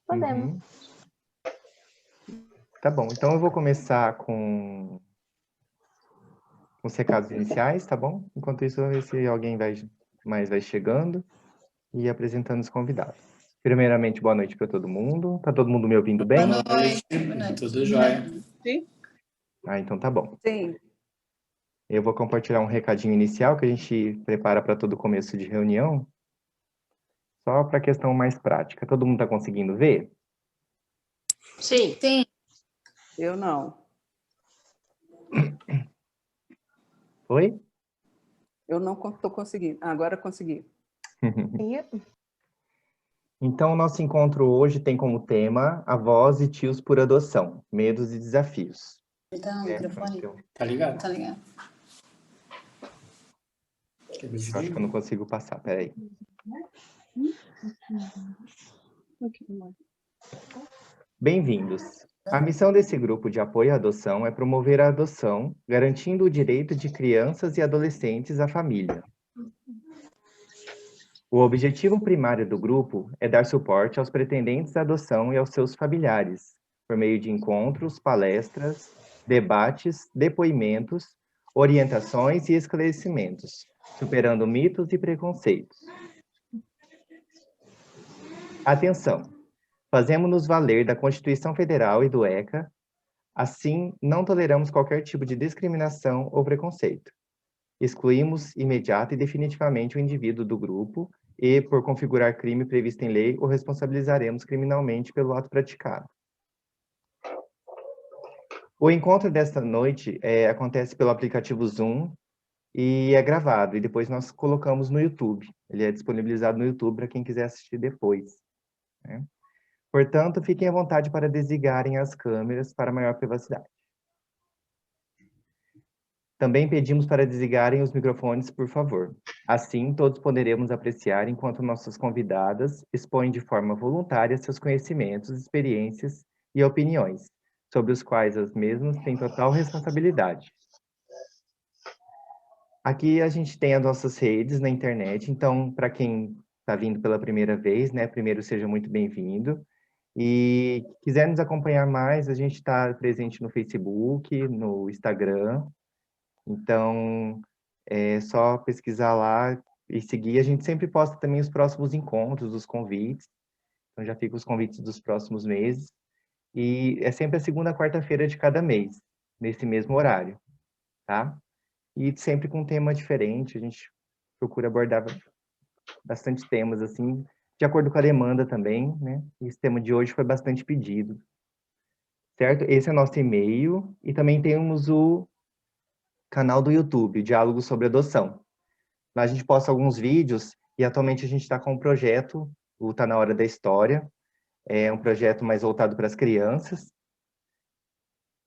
Podemos. Uhum. Tá bom, então eu vou começar com os recados iniciais, tá bom? Enquanto isso, eu vou ver se alguém mais vai chegando e apresentando os convidados. Primeiramente, boa noite para todo mundo. Tá todo mundo me ouvindo bem? Boa noite. Tudo jóia. Ah, então tá bom. Sim. Eu vou compartilhar um recadinho inicial que a gente prepara para todo começo de reunião, só para a questão mais prática. Todo mundo está conseguindo ver? Sim. Sim. Eu não. Oi? Eu não estou conseguindo. Agora eu consegui. Então, o nosso encontro hoje tem como tema avós e tios por adoção, medos e desafios. Então, o microfone tá ligado? Tá ligado. Eu acho que eu não consigo passar, peraí. Bem-vindos. A missão desse grupo de apoio à adoção é promover a adoção, garantindo o direito de crianças e adolescentes à família. O objetivo primário do grupo é dar suporte aos pretendentes à adoção e aos seus familiares, por meio de encontros, palestras, debates, depoimentos, orientações e esclarecimentos, superando mitos e preconceitos. Atenção! Fazemos-nos valer da Constituição Federal e do ECA, assim, não toleramos qualquer tipo de discriminação ou preconceito. Excluímos imediata e definitivamente o indivíduo do grupo e, por configurar crime previsto em lei, o responsabilizaremos criminalmente pelo ato praticado. O encontro desta noite acontece pelo aplicativo Zoom e é gravado, e depois nós colocamos no YouTube. Ele é disponibilizado no YouTube para quem quiser assistir depois, né? Portanto, fiquem à vontade para desligarem as câmeras para maior privacidade. Também pedimos para desligarem os microfones, por favor. Assim, todos poderemos apreciar enquanto nossas convidadas expõem de forma voluntária seus conhecimentos, experiências e opiniões, sobre os quais as mesmas têm total responsabilidade. Aqui a gente tem as nossas redes na internet, então, para quem está vindo pela primeira vez, né, primeiro seja muito bem-vindo. E quiser nos acompanhar mais, a gente está presente no Facebook, no Instagram. Então, é só pesquisar lá e seguir. A gente sempre posta também os próximos encontros, os convites. Então, já fica os convites dos próximos meses. E é sempre a segunda quarta-feira de cada mês, nesse mesmo horário, tá? E sempre com um tema diferente. A gente procura abordar bastante temas, assim, de acordo com a demanda também, né? Esse tema de hoje foi bastante pedido, certo? Esse é o nosso e-mail e também temos o canal do YouTube, Diálogos sobre Adoção. Lá a gente posta alguns vídeos e atualmente a gente está com um projeto, o Tá na Hora da História, é um projeto mais voltado para as crianças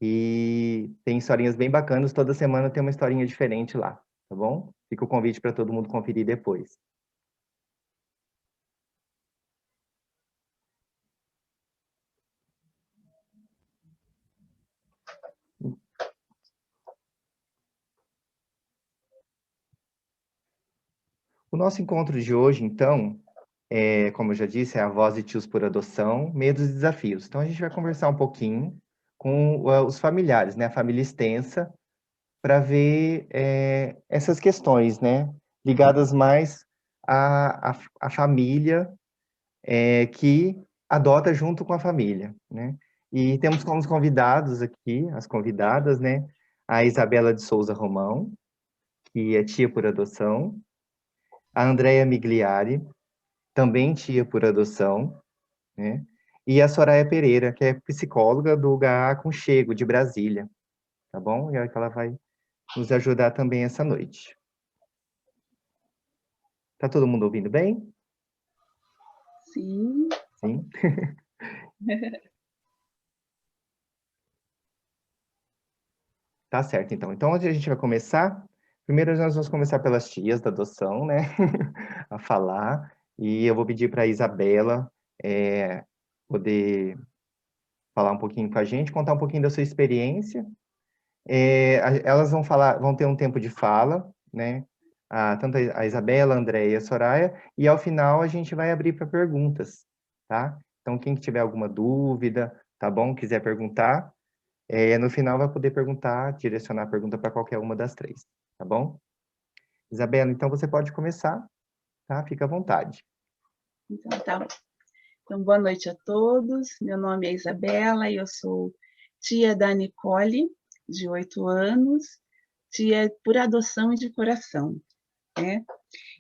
e tem historinhas bem bacanas, toda semana tem uma historinha diferente lá, tá bom? Fica o convite para todo mundo conferir depois. O nosso encontro de hoje, então, como eu já disse, é Avós e Tios por Adoção, Medos e Desafios. Então, a gente vai conversar um pouquinho com os familiares, né, a família extensa, para ver essas questões, né, ligadas mais à família que adota junto com a família, né. E temos como convidados aqui, as convidadas, né, a Isabela de Souza Romão, que é tia por adoção, a Andréia Migliari, também tia por adoção, né? E a Soraya Pereira, que é psicóloga do HA Aconchego, de Brasília, tá bom? E é que ela vai nos ajudar também essa noite. Tá todo mundo ouvindo bem? Sim. Sim? Tá certo, então. Então, onde a gente vai começar? Primeiro, nós vamos começar pelas tias da adoção, né? A falar. E eu vou pedir para a Isabela poder falar um pouquinho com a gente, contar um pouquinho da sua experiência. Elas vão ter um tempo de fala, né? Tanto a Isabela, a Andréia e a Soraya, e ao final a gente vai abrir para perguntas, tá? Então, quem tiver alguma dúvida, tá bom? Quiser perguntar, no final vai poder perguntar, direcionar a pergunta para qualquer uma das três, tá bom? Isabela, então você pode começar, tá? Fica à vontade. Então, tá bom. Então, boa noite a todos. Meu nome é Isabela e eu sou tia da Nicole, de 8 anos, tia por adoção e de coração, né?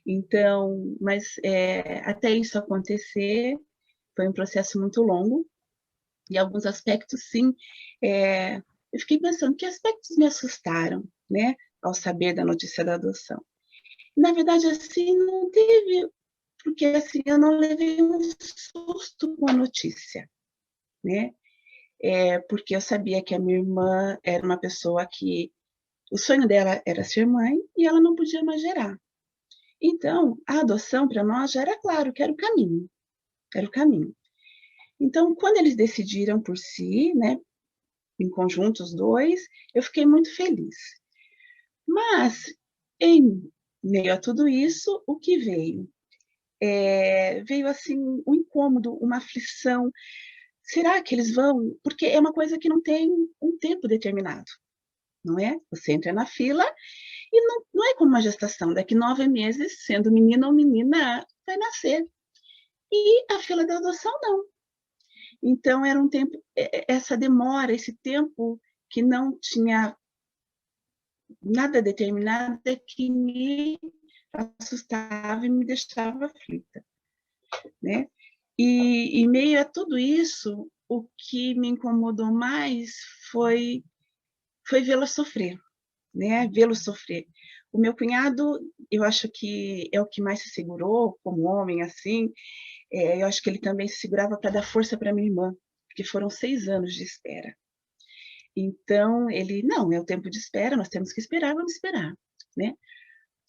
Então, mas até isso acontecer, foi um processo muito longo, e alguns aspectos, sim, eu fiquei pensando que aspectos me assustaram, né, ao saber da notícia da adoção. Na verdade, assim, não teve, porque assim, eu não levei um susto com a notícia, né, porque eu sabia que a minha irmã era uma pessoa que o sonho dela era ser mãe e ela não podia mais gerar. Então, a adoção para nós já era claro que era o caminho, era o caminho. Então, quando eles decidiram por si, né, em conjunto os dois, eu fiquei muito feliz. Mas, em meio a tudo isso, o que veio? Veio, assim, um incômodo, uma aflição. Será que eles vão? Porque é uma coisa que não tem um tempo determinado, não é? Você entra na fila e não é como uma gestação. Daqui 9 meses, sendo menino ou menina, vai nascer. E a fila da adoção, não. Então, era um tempo, essa demora, esse tempo que não tinha nada determinado, é que me assustava e me deixava aflita, né? E em meio a tudo isso, o que me incomodou mais foi vê-la sofrer, né? Vê-lo sofrer. O meu cunhado, eu acho que é o que mais se segurou como homem, assim. Eu acho que ele também se segurava para dar força para minha irmã, porque foram 6 anos de espera. Então, ele, não, é o tempo de espera, nós temos que esperar, vamos esperar, né?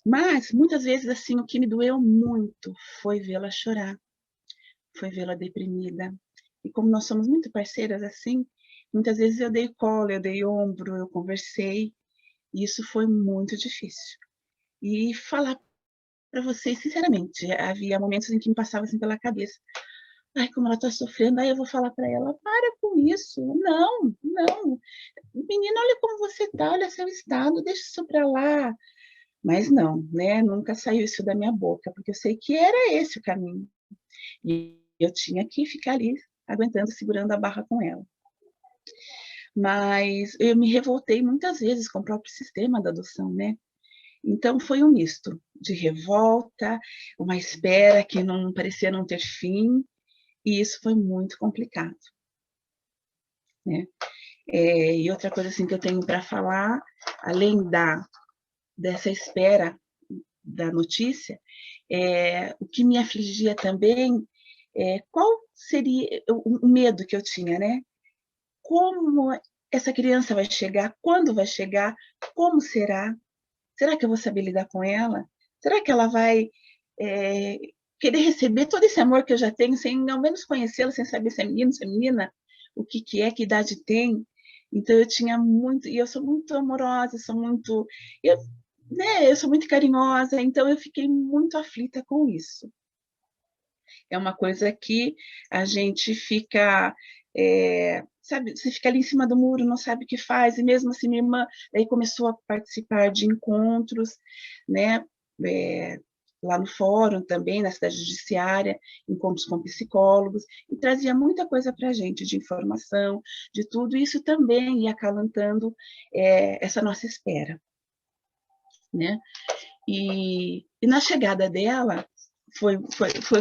Mas, muitas vezes, assim, o que me doeu muito foi vê-la chorar, foi vê-la deprimida. E como nós somos muito parceiras, assim, muitas vezes eu dei colo, eu dei ombro, eu conversei, e isso foi muito difícil. E falar para vocês, sinceramente, havia momentos em que me passava assim pela cabeça, ai, como ela está sofrendo, aí eu vou falar para ela, para com isso, não, não, menina, olha como você está, olha seu estado, deixa isso para lá. Mas não, né, nunca saiu isso da minha boca, porque eu sei que era esse o caminho. E eu tinha que ficar ali, aguentando, segurando a barra com ela. Mas eu me revoltei muitas vezes com o próprio sistema da adoção, né? Então, foi um misto de revolta, uma espera que não parecia não ter fim, e isso foi muito complicado, né? E outra coisa assim que eu tenho para falar, além dessa espera da notícia, o que me afligia também, qual seria o medo que eu tinha, né? Como essa criança vai chegar? Quando vai chegar? Como será? Será que eu vou saber lidar com ela? Será que ela vai querer receber todo esse amor que eu já tenho, sem ao menos conhecê-la, sem saber se é menino, se é menina, o que é, que idade tem? Então, eu tinha muito... E eu sou muito amorosa, sou muito... eu sou muito carinhosa, então eu fiquei muito aflita com isso. É uma coisa que a gente fica... sabe, você fica ali em cima do muro, não sabe o que faz, e mesmo assim minha irmã aí começou a participar de encontros, né, lá no fórum também, na cidade judiciária, encontros com psicólogos, e trazia muita coisa para a gente, de informação, de tudo, e isso também ia acalentando essa nossa espera, né, e na chegada dela, foi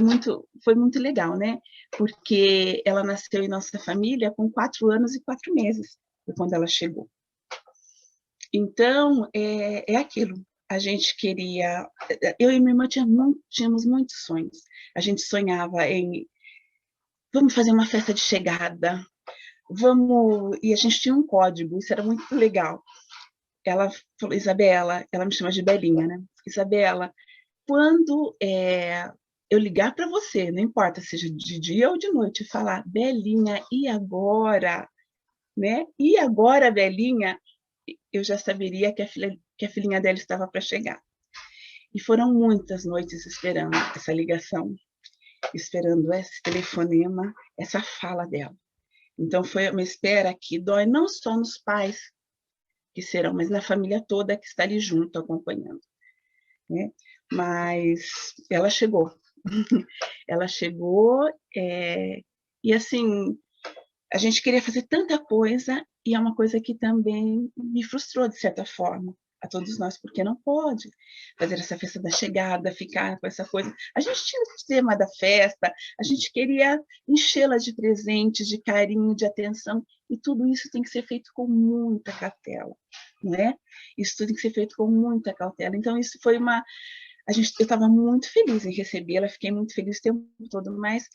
muito legal, né? Porque ela nasceu em nossa família com 4 anos e 4 meses, quando ela chegou. Então, é aquilo. A gente queria... Eu e minha irmã tínhamos muitos sonhos. A gente sonhava em... Vamos fazer uma festa de chegada. E a gente tinha um código, isso era muito legal. Ela falou, Isabela, ela me chama de Belinha, né? Isabela, quando eu ligar para você, não importa seja de dia ou de noite, falar, Belinha, e agora? Né? E agora, Belinha? Eu já saberia que a filhinha dela estava para chegar. E foram muitas noites esperando essa ligação. esperando esse telefonema, essa fala dela. Então, foi uma espera que dói não só nos pais que serão, mas na família toda que está ali junto, acompanhando, né? Mas ela chegou. Ela chegou, e assim, a gente queria fazer tanta coisa, e é uma coisa que também me frustrou, de certa forma, a todos nós, porque não pode fazer essa festa da chegada, ficar com essa coisa. A gente tinha o tema da festa, a gente queria enchê-la de presentes, de carinho, de atenção, e tudo isso tem que ser feito com muita cautela, não é? Isso tudo tem que ser feito com muita cautela. Então, isso foi uma... eu estava muito feliz em recebê-la, fiquei muito feliz o tempo todo, mas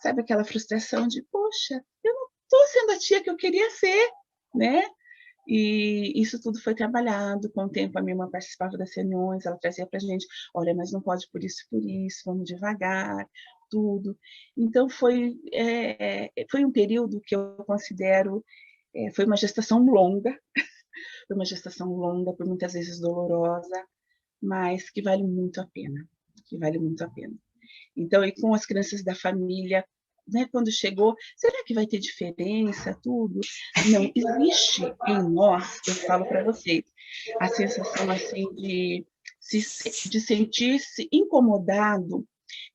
sabe aquela frustração de, poxa, eu não estou sendo a tia que eu queria ser, né? E isso tudo foi trabalhado. Com o tempo, a minha irmã participava das reuniões, ela trazia para a gente, olha, mas não pode por isso, vamos devagar, tudo. Então, foi um período que eu considero, foi uma gestação longa, foi uma gestação longa, por muitas vezes dolorosa, mas que vale muito a pena, que vale muito a pena. Então, e com as crianças da família, né, quando chegou, será que vai ter diferença, tudo? Não, existe em nós, eu falo para vocês, a sensação assim de sentir-se incomodado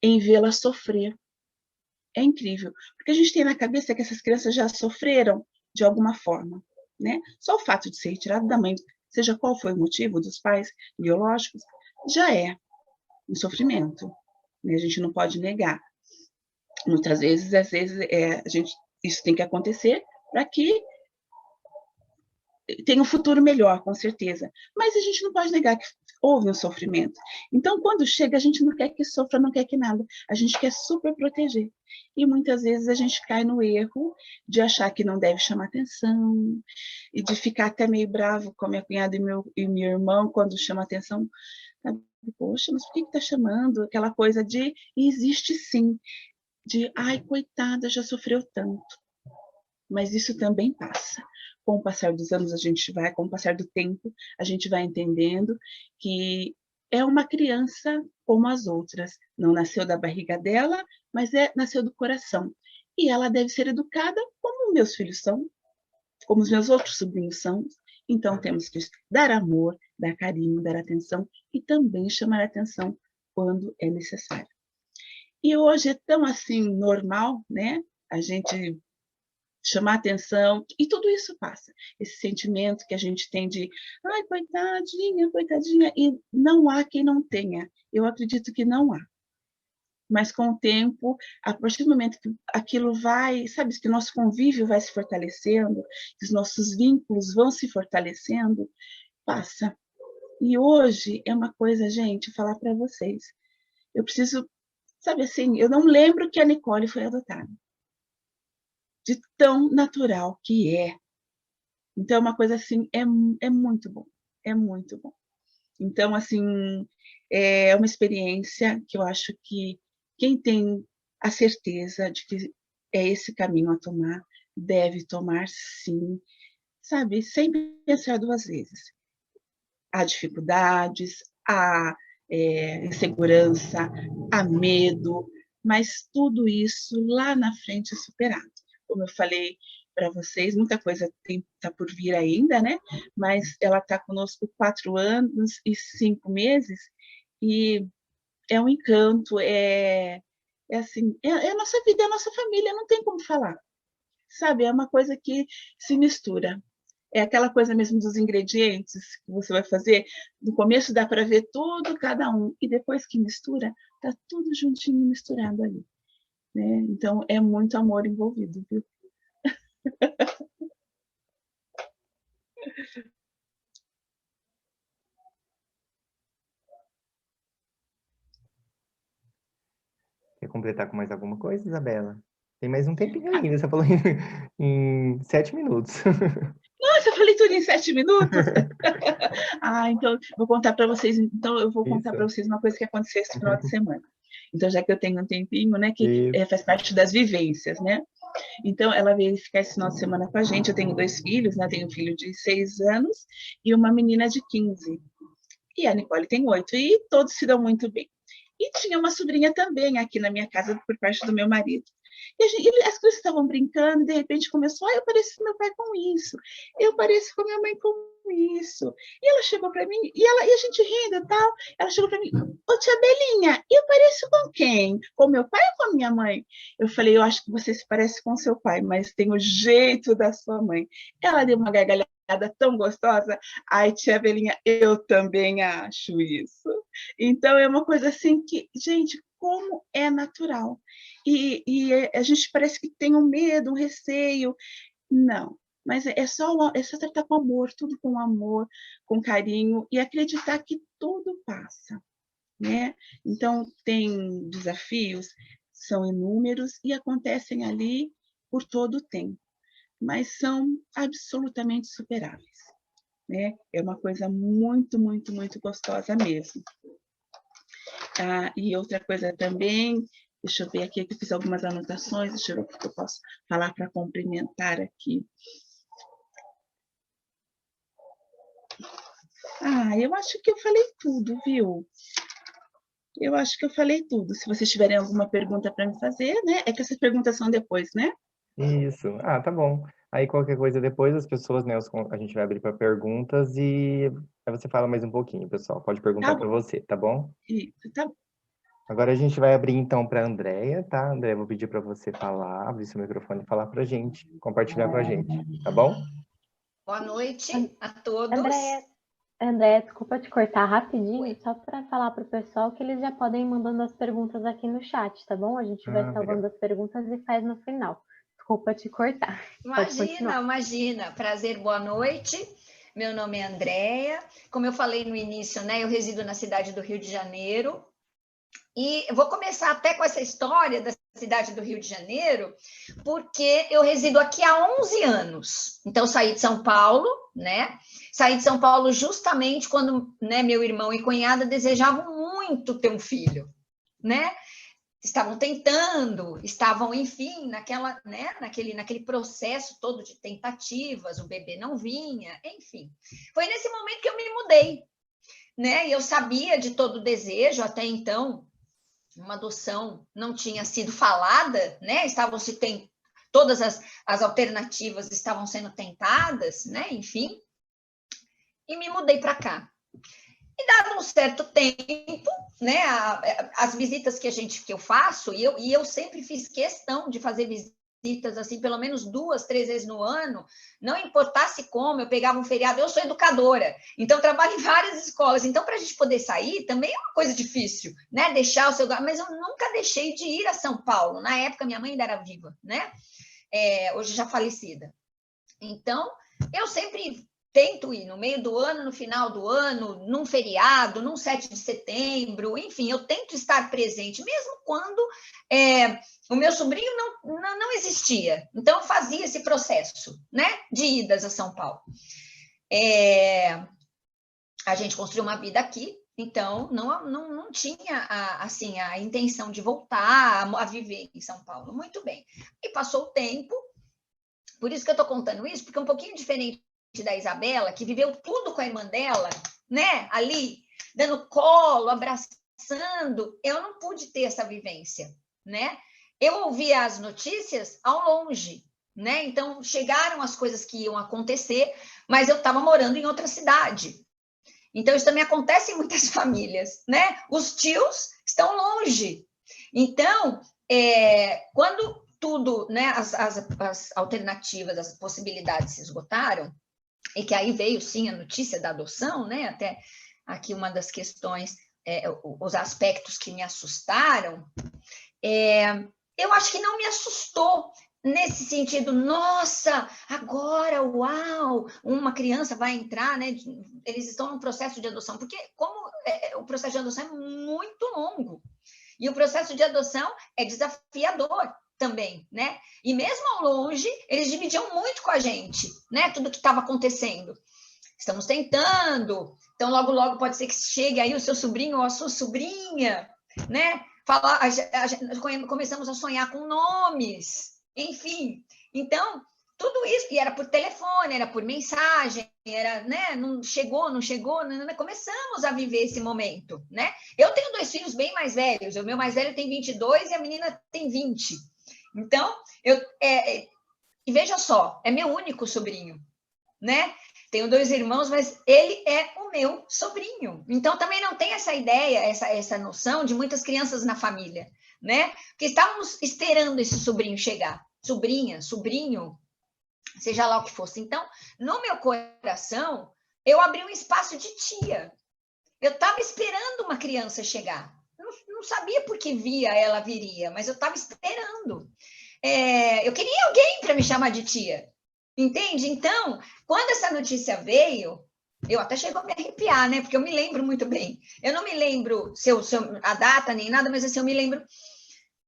em vê-la sofrer. É incrível, porque a gente tem na cabeça que essas crianças já sofreram de alguma forma, né? Só o fato de ser retirado da mãe, seja qual foi o motivo dos pais biológicos, já é um sofrimento, né? A gente não pode negar. Muitas vezes, às vezes, isso tem que acontecer para que tenha um futuro melhor, com certeza. Mas a gente não pode negar que houve um sofrimento. Então, quando chega, a gente não quer que sofra, não quer que nada. A gente quer super proteger. E muitas vezes a gente cai no erro de achar que não deve chamar atenção, e de ficar até meio bravo com a minha cunhada e meu irmão quando chama atenção. Poxa, mas por que está chamando? Aquela coisa de... E existe sim. De, ai, coitada, já sofreu tanto. Mas isso também passa. Com o passar dos anos, com o passar do tempo, a gente vai entendendo que é uma criança como as outras. Não nasceu da barriga dela, mas nasceu do coração. E ela deve ser educada como meus filhos são, como os meus outros sobrinhos são. Então, temos que dar amor, dar carinho, dar atenção e também chamar atenção quando é necessário. E hoje é tão assim normal, né? A gente chamar atenção, e tudo isso passa. Esse sentimento que a gente tem de, ai, coitadinha, coitadinha, e não há quem não tenha. Eu acredito que não há. Mas com o tempo, a partir do momento que aquilo vai, sabe, que o nosso convívio vai se fortalecendo, que os nossos vínculos vão se fortalecendo, passa. E hoje é uma coisa, gente, falar para vocês. Eu preciso... Sabe assim, eu não lembro que a Nicole foi adotada. De tão natural que é. Então, é uma coisa assim, é muito bom. É muito bom. Então, assim, é uma experiência que eu acho que quem tem a certeza de que é esse caminho a tomar, deve tomar sim, sabe? Sem pensar duas vezes. Há dificuldades, há insegurança, há medo, mas tudo isso lá na frente é superado. Como eu falei para vocês, muita coisa está por vir ainda, né? Mas ela está conosco 4 anos e 5 meses e é um encanto, assim, é a nossa vida, é a nossa família, não tem como falar, sabe? É uma coisa que se mistura. É aquela coisa mesmo dos ingredientes que você vai fazer. No começo dá para ver tudo, cada um, e depois que mistura, tá tudo juntinho misturado ali, né? Então é muito amor envolvido, viu? Quer completar com mais alguma coisa, Isabela? Tem mais um tempinho ainda, você falou em 7 minutos. Nossa, eu falei tudo em 7 minutos? Então, vou contar para vocês. Então, eu vou contar para vocês uma coisa que aconteceu esse final de semana. Então, já que eu tenho um tempinho, né, que faz parte das vivências, né? Então, ela veio ficar esse final de semana com a gente. Eu tenho 2 filhos, né? Tenho um filho de 6 anos e uma menina de 15. E a Nicole tem 8. E todos se dão muito bem. E tinha uma sobrinha também aqui na minha casa, por parte do meu marido. E as crianças estavam brincando, e de repente começou, eu pareço com meu pai com isso, eu pareço com minha mãe com isso. E ela chegou para mim, e a gente rindo e tal, ela chegou para mim, ô tia Belinha, eu pareço com quem? Com meu pai ou com a minha mãe? Eu falei, eu acho que você se parece com seu pai, mas tem o jeito da sua mãe. Ela deu uma gargalhada tão gostosa. Ai, tia Belinha, eu também acho isso. Então, é uma coisa assim que, gente, como é natural. E a gente parece que tem um medo, um receio. Não, mas é só tratar com amor, com carinho, e acreditar que tudo passa, né? Então, tem desafios, são inúmeros, e acontecem ali por todo o tempo, mas são absolutamente superáveis, né? É uma coisa muito, muito, muito gostosa mesmo. E outra coisa também, deixa eu ver aqui, que eu fiz algumas anotações, deixa eu ver o que eu posso falar para complementar aqui. Eu acho que eu falei tudo, viu? Eu acho que eu falei tudo. Se vocês tiverem alguma pergunta para me fazer, né? É que essas perguntas são depois, né? Isso. Tá bom. Aí qualquer coisa depois as pessoas, né, a gente vai abrir para perguntas e aí você fala mais um pouquinho, pessoal. Pode perguntar para você, tá bom? Isso, tá bom. Agora a gente vai abrir então para a Andréia, tá? Andréia, vou pedir para você falar, abrir seu microfone e falar para a gente, compartilhar com a gente, tá bom? Boa noite a todos. Andréia, desculpa te cortar rapidinho, só para falar para o pessoal que eles já podem ir mandando as perguntas aqui no chat, tá bom? A gente vai salvando as perguntas e faz no final. Desculpa te cortar. Imagina. Prazer, boa noite. Meu nome é Andréia. Como eu falei no início, né, eu resido na cidade do Rio de Janeiro. E eu vou começar até com essa história da cidade do Rio de Janeiro, porque eu resido aqui há 11 anos. Então, eu saí de São Paulo, né? Saí de São Paulo justamente quando, né, meu irmão e cunhada desejavam muito ter um filho, né? Estavam tentando, enfim, naquele processo todo de tentativas, o bebê não vinha, enfim. Foi nesse momento que eu me mudei, né? E eu sabia de todo o desejo, até então, uma adoção não tinha sido falada, né? Todas as alternativas estavam sendo tentadas, né? Enfim, e me mudei para cá. E dado um certo tempo, né? As visitas que eu faço, e eu sempre fiz questão de fazer visitas assim, pelo menos 2, 3 vezes no ano, não importasse como, eu pegava um feriado, eu sou educadora, então trabalho em várias escolas, então para a gente poder sair também é uma coisa difícil, né? Deixar o seu lugar, mas eu nunca deixei de ir a São Paulo, na época minha mãe ainda era viva, né? Hoje já falecida. Então, eu sempre tento ir no meio do ano, no final do ano, num feriado, num 7 de setembro, enfim, eu tento estar presente, mesmo quando o meu sobrinho não existia. Então, eu fazia esse processo, né, de idas a São Paulo. A gente construiu uma vida aqui, então não tinha a intenção de voltar a viver em São Paulo. Muito bem. E passou o tempo, por isso que eu estou contando isso, porque é um pouquinho diferente da Isabela, que viveu tudo com a irmã dela, né? Ali, dando colo, abraçando. Eu não pude ter essa vivência, né? Eu ouvia as notícias ao longe, né? Então, chegaram as coisas que iam acontecer, mas eu estava morando em outra cidade. Então, isso também acontece em muitas famílias, né? Os tios estão longe. Então, quando tudo, né? As alternativas, as possibilidades se esgotaram, e que aí veio, sim, a notícia da adoção, né? Até aqui uma das questões, os aspectos que me assustaram, eu acho que não me assustou nesse sentido, nossa, agora, uau, uma criança vai entrar, né? Eles estão num processo de adoção, porque como o processo de adoção é muito longo, e o processo de adoção é desafiador também, né? E mesmo ao longe, eles dividiam muito com a gente, né? Tudo que estava acontecendo. Estamos tentando, então logo pode ser que chegue aí o seu sobrinho ou a sua sobrinha, né? Começamos a sonhar com nomes, enfim. Então, Tudo isso, e era por telefone, era por mensagem, era, né, não chegou, começamos a viver esse momento, né? Eu tenho 2 filhos bem mais velhos, o meu mais velho tem 22 e a menina tem 20. Então, e veja só, é meu único sobrinho, né? Tenho 2 irmãos, mas ele é o meu sobrinho. Então, também não tem essa ideia, essa noção de muitas crianças na família, né? Porque estávamos esperando esse sobrinho chegar. Sobrinha, sobrinho, seja lá o que fosse. Então, no meu coração, eu abri um espaço de tia. Eu estava esperando uma criança chegar. Não sabia por que ela viria, mas eu estava esperando. Eu queria alguém para me chamar de tia. Entende? Então, quando essa notícia veio, eu até chego a me arrepiar, né? Porque eu me lembro muito bem. Eu não me lembro a data nem nada, mas assim, eu me lembro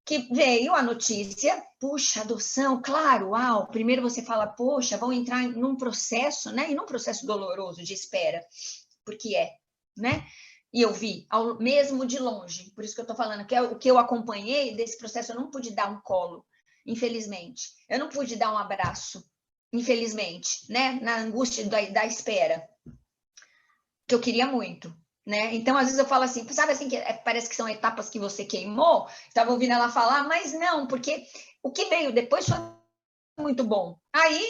que veio a notícia, puxa, adoção, claro, uau, primeiro você fala, poxa, vão entrar num processo, né, e num processo doloroso de espera, porque né, e eu vi, mesmo de longe, por isso que eu tô falando, que é o que eu acompanhei desse processo, eu não pude dar um colo, infelizmente, eu não pude dar um abraço, infelizmente, né, na angústia da espera, que eu queria muito. Né? Então, às vezes eu falo assim, sabe assim, que parece que são etapas que você queimou? Estava ouvindo ela falar, mas não, porque o que veio depois foi muito bom. Aí,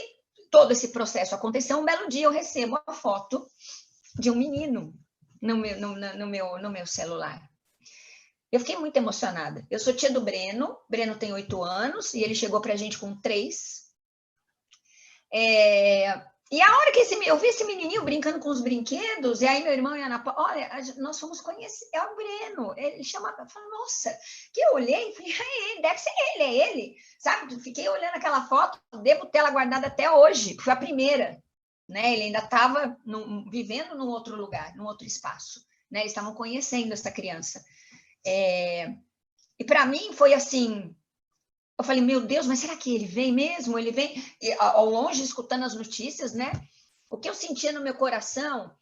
todo esse processo aconteceu, um belo dia eu recebo a foto de um menino no meu celular. Eu fiquei muito emocionada. Eu sou tia do Breno tem 8 anos, e ele chegou pra gente com 3. E a hora que eu vi esse menininho brincando com os brinquedos, e aí meu irmão e a Ana Paula, olha, nós fomos conhecer, é o Breno, ele chamava, eu falei, nossa, que eu olhei, falei, é ele, deve ser ele, é ele, sabe? Fiquei olhando aquela foto, devo ter ela guardada até hoje, foi a primeira, né? Ele ainda estava vivendo num outro lugar, num outro espaço, né? Eles estavam conhecendo essa criança. E para mim foi assim. Eu falei, meu Deus, mas será que ele vem mesmo? Ele vem, e, ao longe, escutando as notícias, né? O que eu sentia no meu coração,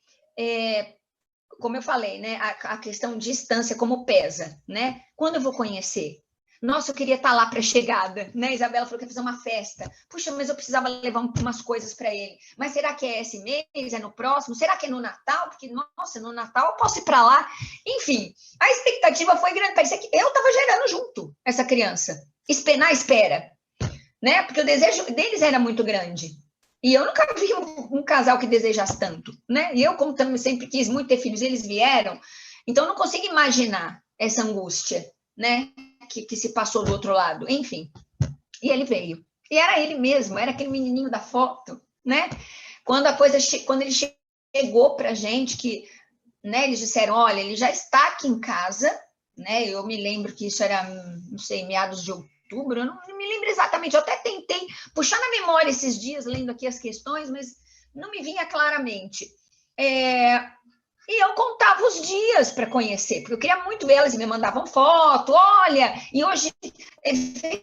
como eu falei, né? A questão de distância, como pesa, né? Quando eu vou conhecer? Nossa, eu queria estar lá para a chegada, né? A Isabela falou que ia fazer uma festa. Puxa, mas eu precisava levar umas coisas para ele. Mas será que é esse mês? É no próximo? Será que é no Natal? Porque, nossa, no Natal eu posso ir para lá. Enfim, a expectativa foi grande. Parecia que eu estava gerando junto essa criança. Na espera, né? Porque o desejo deles era muito grande. E eu nunca vi um casal que desejasse tanto, né? E eu, como também sempre quis muito ter filhos, eles vieram. Então, eu não consigo imaginar essa angústia, né? Que se passou do outro lado. Enfim. E ele veio. E era ele mesmo, era aquele menininho da foto, né? Quando ele chegou pra gente, que, né, eles disseram, olha, ele já está aqui em casa, né? Eu me lembro que isso era, não sei, meados de outubro, eu não me lembro exatamente, eu até tentei puxar na memória esses dias, lendo aqui as questões, mas não me vinha claramente. E eu contava os dias para conhecer, porque eu queria muito ver elas, e me mandavam foto, olha, e hoje ele fez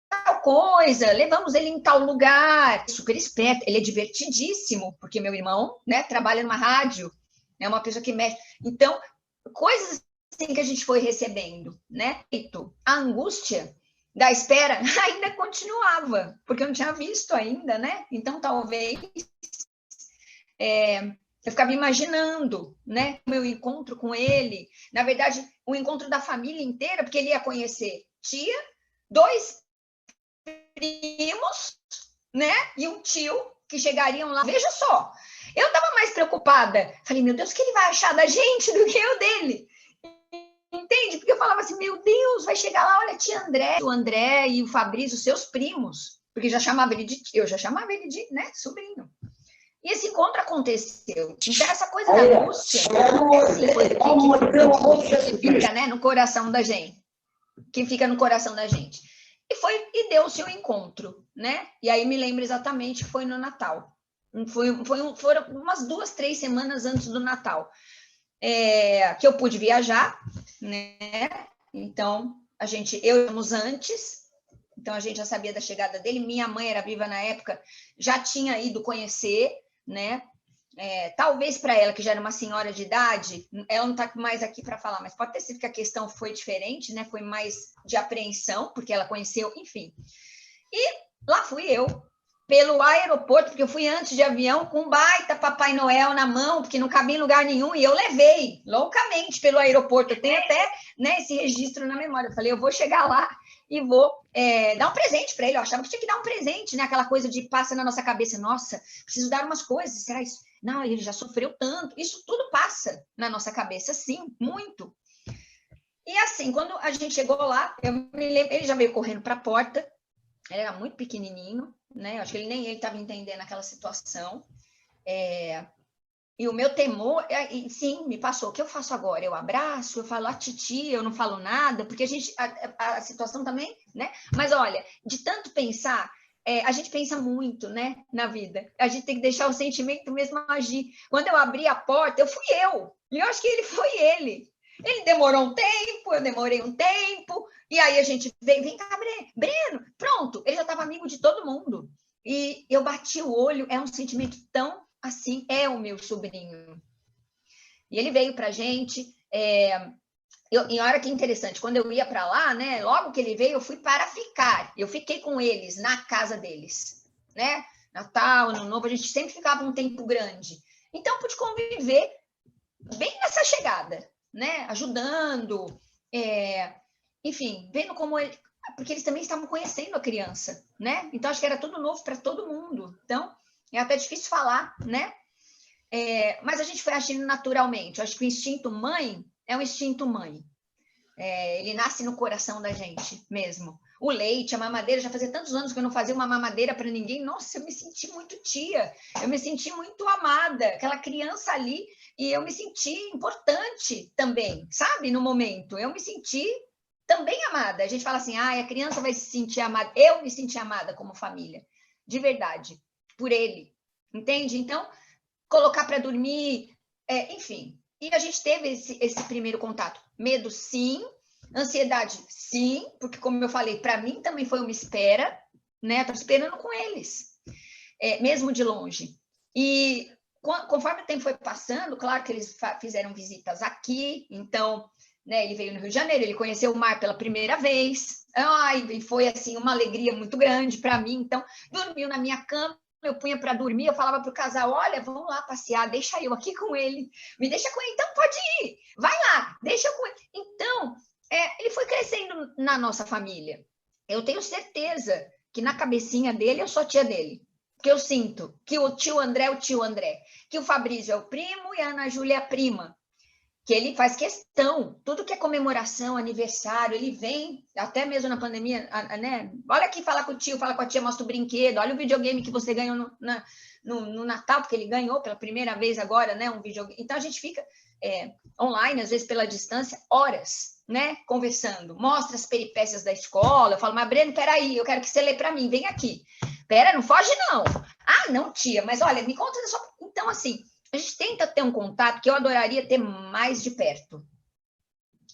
tal coisa, levamos ele em tal lugar, super esperto, ele é divertidíssimo, porque meu irmão, né, trabalha numa rádio, é uma pessoa que mexe, então, coisas assim que a gente foi recebendo, né? A angústia da espera ainda continuava, porque eu não tinha visto ainda, né? Então, talvez eu ficava imaginando, né? O meu encontro com ele, na verdade, o encontro da família inteira, porque ele ia conhecer tia, 2 primos, né? E um tio que chegariam lá. Veja só, eu estava mais preocupada. Falei, meu Deus, o que ele vai achar da gente do que eu dele? Entende? Porque eu falava assim, meu Deus, vai chegar lá, olha, tia André, o André e o Fabrício, seus primos, porque eu já chamava ele de, né, sobrinho. E esse encontro aconteceu. Então, essa coisa da angústia, assim, que fica, né, no coração da gente. Que fica no coração da gente. E deu-se o encontro, né? E aí me lembro exatamente que foi no Natal. Foram umas 2, 3 semanas antes do Natal. Que eu pude viajar, né? Então, eu íamos antes, então a gente já sabia da chegada dele. Minha mãe era viva na época, já tinha ido conhecer, né? Talvez para ela, que já era uma senhora de idade, ela não está mais aqui para falar, mas pode ter sido que a questão foi diferente, né? Foi mais de apreensão, porque ela conheceu, enfim. E Lá fui eu, pelo aeroporto, porque eu fui antes de avião com um baita Papai Noel na mão, porque não cabia em lugar nenhum, e eu levei loucamente pelo aeroporto. Eu tenho até, né, esse registro na memória. Eu falei, eu vou chegar lá e vou dar um presente para ele. Eu achava que tinha que dar um presente, né? Aquela coisa de passa na nossa cabeça, nossa, preciso dar umas coisas, será isso? Não, ele já sofreu tanto. Isso tudo passa na nossa cabeça, sim, muito. E assim, quando a gente chegou lá, eu me lembro, ele já veio correndo para a porta, ele era muito pequenininho, né? Eu acho que nem ele estava entendendo aquela situação. E o meu temor, sim, me passou. O que eu faço agora? Eu abraço, eu falo a titi, eu não falo nada, porque a situação também, né? Mas olha, de tanto pensar, a gente pensa muito, né, na vida. A gente tem que deixar o sentimento mesmo agir. Quando eu abri a porta, eu fui eu. E eu acho que ele foi ele. Ele demorou um tempo, eu demorei um tempo, e aí a gente veio, vem cá, Breno, pronto, ele já estava amigo de todo mundo. E eu bati o olho, é um sentimento tão assim, é o meu sobrinho. E ele veio para a gente, e olha que interessante, quando eu ia para lá, né, logo que ele veio, eu fui para ficar, eu fiquei com eles na casa deles, né, Natal, Ano Novo, a gente sempre ficava um tempo grande. Então, eu pude conviver bem nessa chegada, né, ajudando, enfim, vendo como ele, porque eles também estavam conhecendo a criança, né, então acho que era tudo novo para todo mundo, então é até difícil falar, né, mas a gente foi agindo naturalmente. Eu acho que o instinto mãe é um instinto mãe, ele nasce no coração da gente mesmo. O leite, a mamadeira, já fazia tantos anos que eu não fazia uma mamadeira para ninguém, nossa, eu me senti muito tia, eu me senti muito amada, aquela criança ali, e eu me senti importante também, sabe, no momento, eu me senti também amada. A gente fala assim, a criança vai se sentir amada, eu me senti amada como família, de verdade, por ele, entende? Então, colocar para dormir, enfim, e a gente teve esse primeiro contato, medo sim, ansiedade sim, porque como eu falei, para mim também foi uma espera, né, estou esperando com eles, mesmo de longe, e conforme o tempo foi passando, claro que eles fizeram visitas aqui, então, né, ele veio no Rio de Janeiro, ele conheceu o mar pela primeira vez, e foi assim uma alegria muito grande para mim, então, dormiu na minha cama, eu punha para dormir, eu falava para o casal, olha, vamos lá passear, deixa eu aqui com ele, me deixa com ele, então pode ir, vai lá, deixa eu com ele. Então, ele foi crescendo na nossa família. Eu tenho certeza que na cabecinha dele, eu sou tia dele, porque eu sinto que o tio André é o tio André, que o Fabrício é o primo e a Ana Júlia é a prima, que ele faz questão, tudo que é comemoração, aniversário, ele vem, até mesmo na pandemia, né? Olha aqui, fala com o tio, fala com a tia, mostra o brinquedo, olha o videogame que você ganhou no Natal, porque ele ganhou pela primeira vez agora, né? Um videogame. Então, a gente fica online, às vezes pela distância, horas, né? Conversando, mostra as peripécias da escola, eu falo, mas Breno, peraí, eu quero que você lê para mim, vem aqui. Pera, não foge não. Não, tia, mas olha, me conta da sua... Então, assim... A gente tenta ter um contato que eu adoraria ter mais de perto.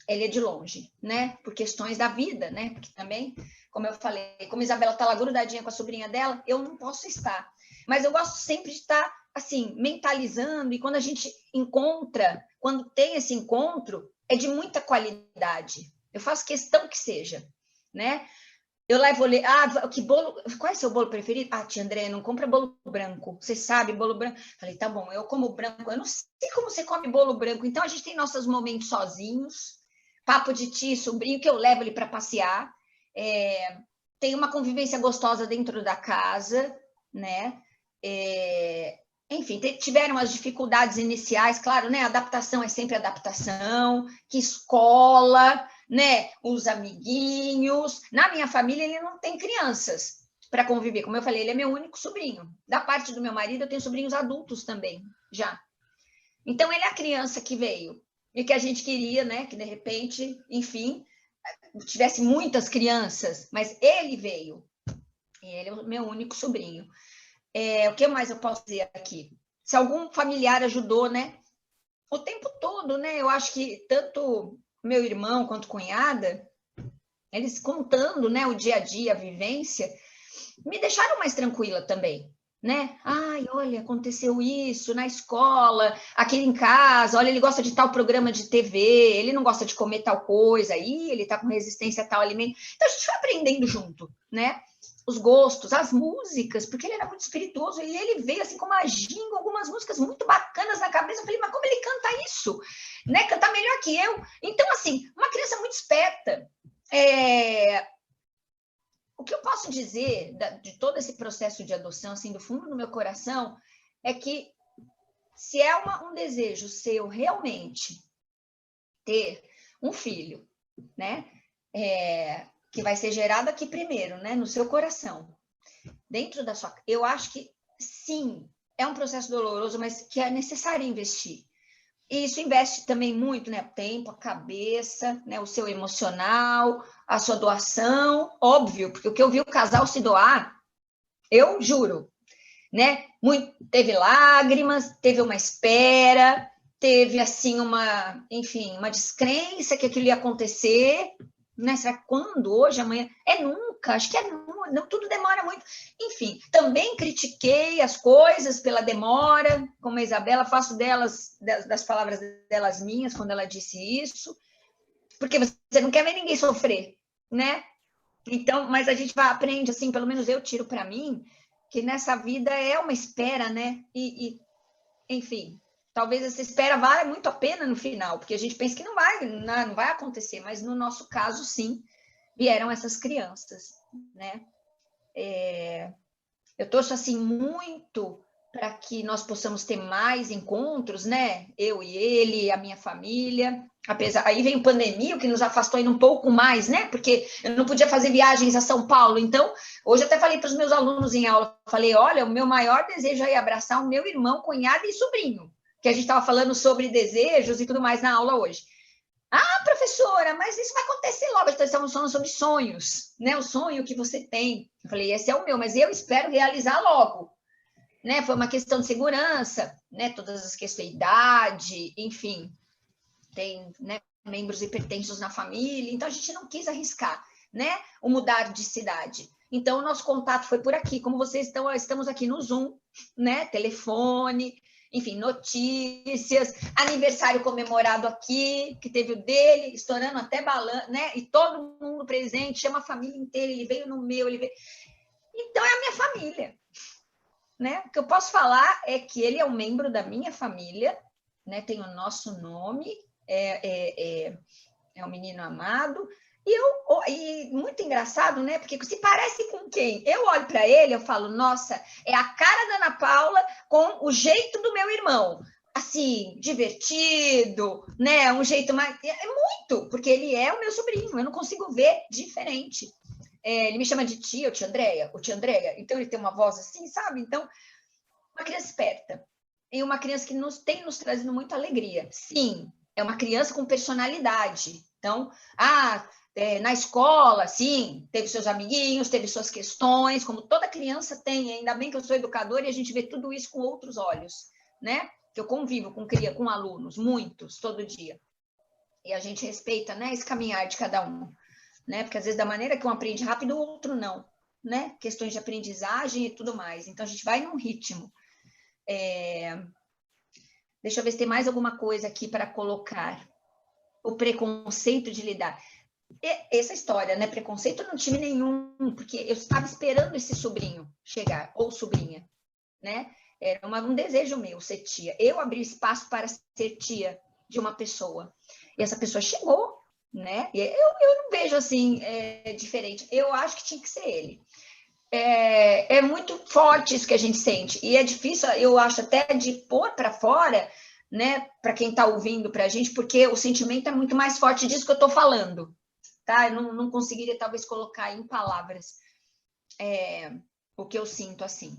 Ele é de longe, né? Por questões da vida, né? Porque também, como eu falei, como a Isabela está lá grudadinha com a sobrinha dela, eu não posso estar. Mas eu gosto sempre de estar, assim, mentalizando. E quando a gente encontra, quando tem esse encontro, é de muita qualidade. Eu faço questão que seja, né? Eu levo, que bolo, qual é o seu bolo preferido? Tia André, não compra bolo branco. Você sabe, bolo branco? Falei, tá bom, eu como branco. Eu não sei como você come bolo branco. Então, a gente tem nossos momentos sozinhos, papo de tia e sobrinho, que eu levo ele para passear. Tem uma convivência gostosa dentro da casa, né? Enfim, tiveram as dificuldades iniciais, claro, né? Adaptação é sempre adaptação, que escola... né, os amiguinhos. Na minha família, ele não tem crianças para conviver. Como eu falei, ele é meu único sobrinho. Da parte do meu marido, eu tenho sobrinhos adultos também, já. Então, ele é a criança que veio. E que a gente queria, né, que de repente, enfim, tivesse muitas crianças, mas ele veio. E ele é o meu único sobrinho. O que mais eu posso dizer aqui? Se algum familiar ajudou, né, o tempo todo, né, eu acho que tanto... meu irmão quanto cunhada, eles contando, né, o dia a dia, a vivência, me deixaram mais tranquila também, né? Olha, aconteceu isso na escola, aqui em casa, olha, ele gosta de tal programa de TV, ele não gosta de comer tal coisa, ele tá com resistência a tal alimento. Então, a gente vai aprendendo junto, né? os gostos, as músicas, porque ele era muito espirituoso, e ele veio assim com uma ginga, algumas músicas muito bacanas na cabeça. Eu falei, mas como ele canta isso? Né? Canta melhor que eu. Então, assim, uma criança muito esperta. O que eu posso dizer de todo esse processo de adoção, assim, do fundo do meu coração, é que se é um desejo seu realmente ter um filho, né? Que vai ser gerado aqui primeiro, né? No seu coração. Dentro da sua... Eu acho que, sim, é um processo doloroso, mas que é necessário investir. E isso investe também muito, né? Tempo, a cabeça, né? O seu emocional, a sua doação, óbvio, porque o que eu vi o casal se doar, eu juro, né? Teve lágrimas, teve uma espera, teve, assim, enfim, uma descrença que aquilo ia acontecer, né? Será que quando? Hoje, amanhã? Nunca, acho que não, tudo demora muito. Enfim, também critiquei as coisas pela demora, como a Isabela, faço das palavras delas minhas, quando ela disse isso, porque você não quer ver ninguém sofrer, né? Então, mas a gente aprende, assim, pelo menos eu tiro para mim, que nessa vida é uma espera, né? Enfim, talvez essa espera valha muito a pena no final, porque a gente pensa que não vai acontecer, mas no nosso caso, sim, vieram essas crianças, né? Eu torço, assim, muito para que nós possamos ter mais encontros, né? Eu e ele, a minha família. Aí veio pandemia, o que nos afastou ainda um pouco mais, né? Porque eu não podia fazer viagens a São Paulo. Então, hoje eu até falei para os meus alunos em aula, falei, olha, o meu maior desejo é abraçar o meu irmão, cunhado e sobrinho, que a gente estava falando sobre desejos e tudo mais na aula hoje. Ah, professora, mas isso vai acontecer logo. Estamos falando sobre sonhos, né? O sonho que você tem. Eu falei, esse é o meu, mas eu espero realizar logo. Né? Foi uma questão de segurança, né? Todas as questões de idade, enfim. Tem, né, membros hipertensos na família, então a gente não quis arriscar, né? O mudar de cidade. Então, o nosso contato foi por aqui. Como vocês estamos aqui no Zoom, né? Telefone, enfim, notícias, aniversário comemorado aqui, que teve o dele, estourando até balão, né? E todo mundo presente, chama a família inteira, ele veio no meu, ele veio... Então, é a minha família, né? O que eu posso falar é que ele é um membro da minha família, né? Tem o nosso nome, é um menino amado, e muito engraçado, né? Porque se parece com quem? Eu olho para ele, eu falo, nossa, é a cara da Ana Paula com o jeito do meu irmão. Assim, divertido, né? Um jeito mais... muito, porque ele é o meu sobrinho, eu não consigo ver diferente. Ele me chama de tia, o tia Andréia, então ele tem uma voz assim, sabe? Então, uma criança esperta. E uma criança que tem nos trazido muita alegria. Sim, é uma criança com personalidade. Então, na escola, sim, teve seus amiguinhos, teve suas questões, como toda criança tem. Ainda bem que eu sou educadora e a gente vê tudo isso com outros olhos, né? Que eu convivo com alunos, muitos, todo dia. E a gente respeita, né, esse caminhar de cada um, né? Porque às vezes da maneira que um aprende rápido, o outro não, né? Questões de aprendizagem e tudo mais. Então, a gente vai num ritmo. Deixa eu ver se tem mais alguma coisa aqui para colocar. O preconceito de lidar. Essa história, né? Preconceito não tive nenhum, porque eu estava esperando esse sobrinho chegar, ou sobrinha, né? Era um desejo meu ser tia. Eu abri espaço para ser tia de uma pessoa. E essa pessoa chegou, né? E eu não vejo assim diferente. Eu acho que tinha que ser ele. É muito forte isso que a gente sente. E é difícil, eu acho, até de pôr para fora, né? Para quem está ouvindo para a gente, porque o sentimento é muito mais forte disso que eu estou falando. Tá? Eu não conseguiria, talvez, colocar em palavras o que eu sinto assim.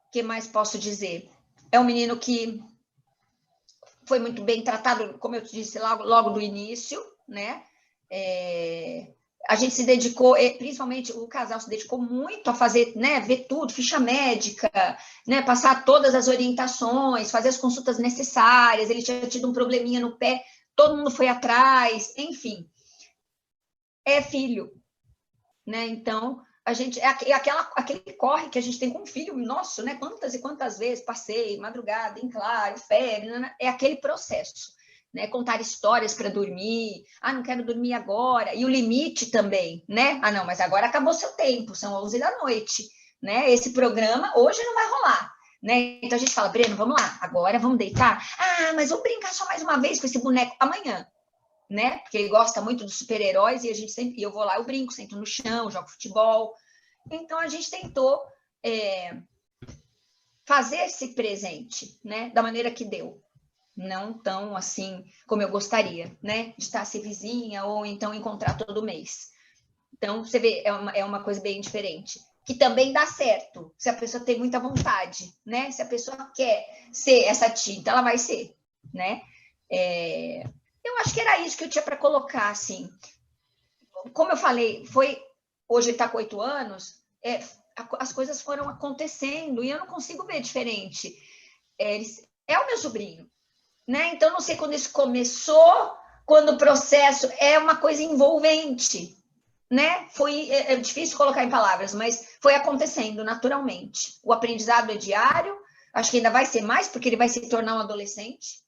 O que mais posso dizer? É um menino que foi muito bem tratado, como eu te disse, logo do início, né? A gente se dedicou, principalmente o casal se dedicou muito a fazer, né? Ver tudo, ficha médica, né? Passar todas as orientações, fazer as consultas necessárias. Ele tinha tido um probleminha no pé, todo mundo foi atrás, enfim. É filho, né? Então, a gente aquele corre que a gente tem com um filho nosso, né? Quantas e quantas vezes passei, madrugada, em claro, febre, né? É aquele processo, né? Contar histórias para dormir. Ah, não quero dormir agora. E o limite também, né? Ah, não, mas agora acabou seu tempo, são 11 da noite, né? Esse programa hoje não vai rolar, né? Então a gente fala, Breno, vamos lá, agora vamos deitar. Ah, mas vou brincar só mais uma vez com esse boneco amanhã, né? Porque ele gosta muito dos super-heróis e a gente sempre, eu vou lá, eu brinco, sento no chão, jogo futebol. Então a gente tentou fazer esse presente, né? Da maneira que deu. Não tão assim como eu gostaria, né? De estar se vizinha ou então encontrar todo mês. Então, você vê, é uma coisa bem diferente. Que também dá certo, se a pessoa tem muita vontade, né? Se a pessoa quer ser essa tia, então ela vai ser, né? Eu acho que era isso que eu tinha para colocar, assim. Como eu falei, hoje ele está com 8 anos, as coisas foram acontecendo e eu não consigo ver diferente. É o meu sobrinho, né? Então, não sei quando isso começou, quando o processo é uma coisa envolvente, né? É difícil colocar em palavras, mas foi acontecendo naturalmente. O aprendizado é diário, acho que ainda vai ser mais, porque ele vai se tornar um adolescente.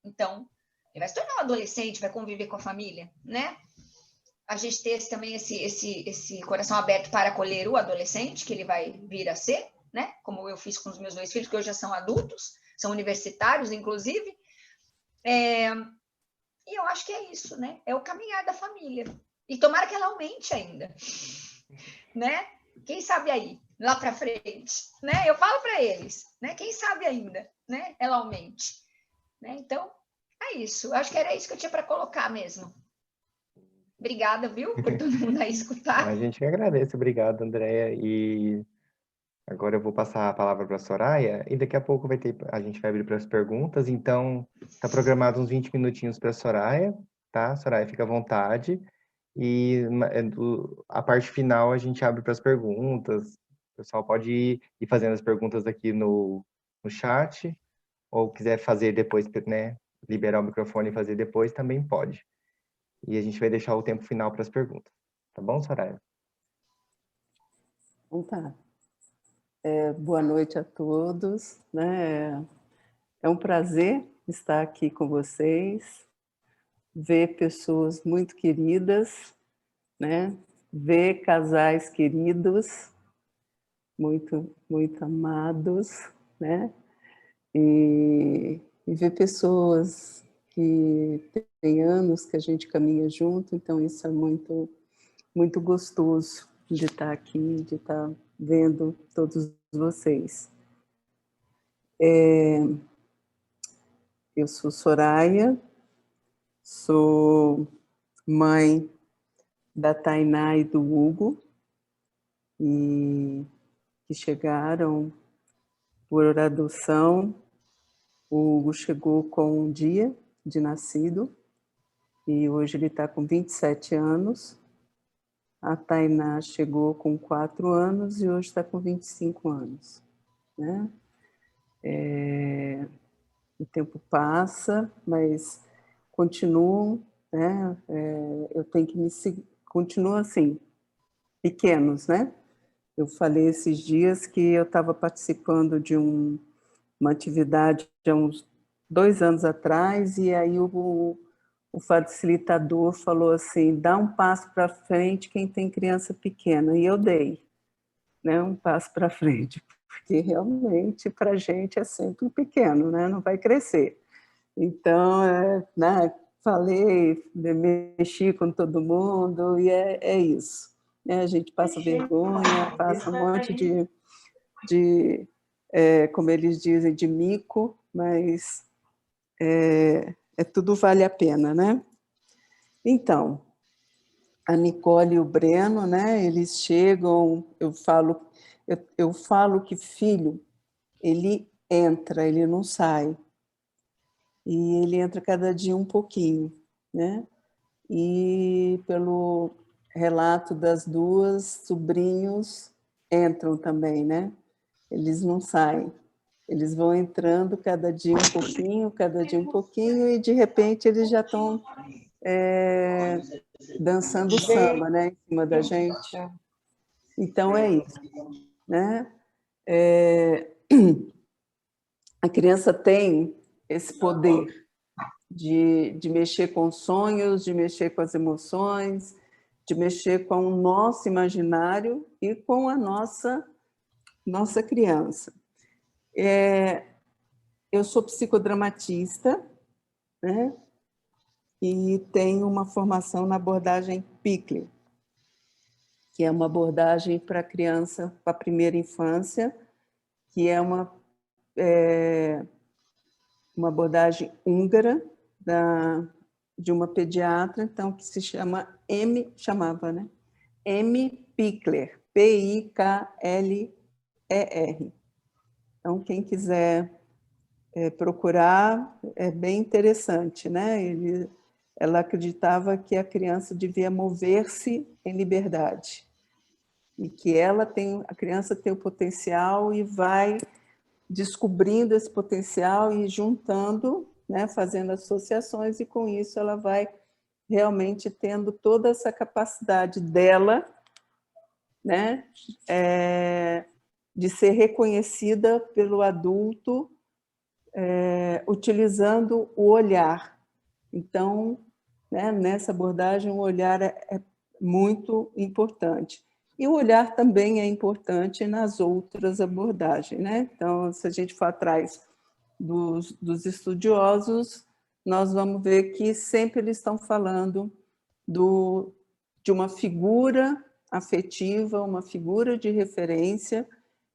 Então, ele vai se tornar um adolescente, vai conviver com a família, né? A gente ter também esse coração aberto para acolher o adolescente, que ele vai vir a ser, né? Como eu fiz com os meus 2 filhos, que hoje já são adultos, são universitários, inclusive. E eu acho que é isso, né? É o caminhar da família. E tomara que ela aumente ainda, né? Quem sabe aí, lá para frente, né? Eu falo para eles, né? Quem sabe ainda, né? Ela aumente, né? Então, é isso. Eu acho que era isso que eu tinha para colocar mesmo. Obrigada, viu? Por todo mundo aí escutar. A gente que agradece. Obrigado, Andréia. E agora eu vou passar a palavra para a Soraya e daqui a pouco a gente vai abrir para as perguntas. Então, está programado uns 20 minutinhos para a Soraya, tá? Soraya, fica à vontade. E a parte final a gente abre para as perguntas. O pessoal pode ir fazendo as perguntas aqui no chat, ou quiser fazer depois, né? Liberar o microfone e fazer depois, também pode. E a gente vai deixar o tempo final para as perguntas. Tá bom, Soraya? Então tá. Boa noite a todos, né? É um prazer estar aqui com vocês, ver pessoas muito queridas, né? Ver casais queridos, muito, muito amados, né? E ver pessoas que tem anos que a gente caminha junto, então isso é muito, muito gostoso de estar aqui, de estar vendo todos vocês. Eu sou Soraya, sou mãe da Tainá e do Hugo, e que chegaram por adoção. O Hugo chegou com 1 dia de nascido, e hoje ele está com 27 anos. A Tainá chegou com 4 anos e hoje está com 25 anos. Né? O tempo passa, mas continuam, né? Eu tenho que continuam assim, pequenos, né? Eu falei esses dias que eu estava participando de uma atividade há uns 2 anos atrás, e aí o facilitador falou assim, dá um passo para frente quem tem criança pequena, e eu dei, né, um passo para frente, porque realmente para a gente é sempre pequeno, né, não vai crescer. Então, né, falei, mexi com todo mundo, e é isso. Né, a gente passa vergonha, passa um monte de como eles dizem, de mico, mas tudo vale a pena, né? Então, a Nicole e o Breno, né, eles chegam, eu falo que filho, ele entra, ele não sai. E ele entra cada dia um pouquinho, né? E pelo relato das 2, sobrinhos entram também, né? Eles não saem. Eles vão entrando cada dia um pouquinho, e de repente eles já estão dançando samba, né, em cima da gente. Então é isso, né? A criança tem esse poder de mexer com os sonhos, de mexer com as emoções, de mexer com o nosso imaginário e com a nossa criança. Eu sou psicodramatista, né? E tenho uma formação na abordagem Pickler, que é uma abordagem para criança, para a primeira infância, que é uma abordagem húngara de uma pediatra, então, que se chama chamava, né? M. Pickler, P-I-K-L-E-R. Então, quem quiser procurar, é bem interessante, né? Ela acreditava que a criança devia mover-se em liberdade e que a criança tem o potencial e vai descobrindo esse potencial e juntando, né, fazendo associações, e com isso ela vai realmente tendo toda essa capacidade dela, né, de ser reconhecida pelo adulto, utilizando o olhar. Então, né, nessa abordagem, o olhar é muito importante. E o olhar também é importante nas outras abordagens, né? Então, se a gente for atrás dos estudiosos, nós vamos ver que sempre eles estão falando de uma figura afetiva, uma figura de referência,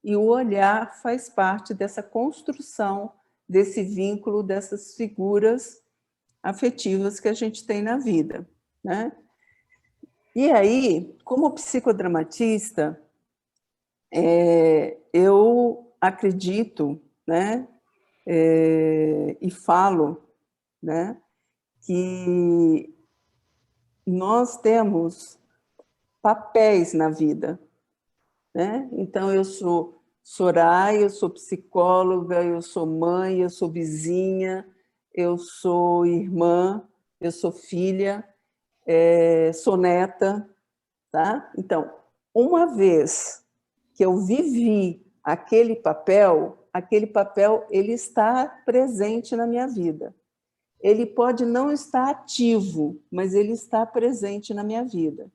e o olhar faz parte dessa construção, desse vínculo, dessas figuras afetivas que a gente tem na vida, né? E aí, como psicodramatista, eu acredito, né, e falo, né, que nós temos papéis na vida, né? Então, eu sou Soraya, eu sou psicóloga, eu sou mãe, eu sou vizinha, eu sou irmã, eu sou filha, sou neta, tá? Então, uma vez que eu vivi aquele papel ele está presente na minha vida. Ele pode não estar ativo, mas ele está presente na minha vida.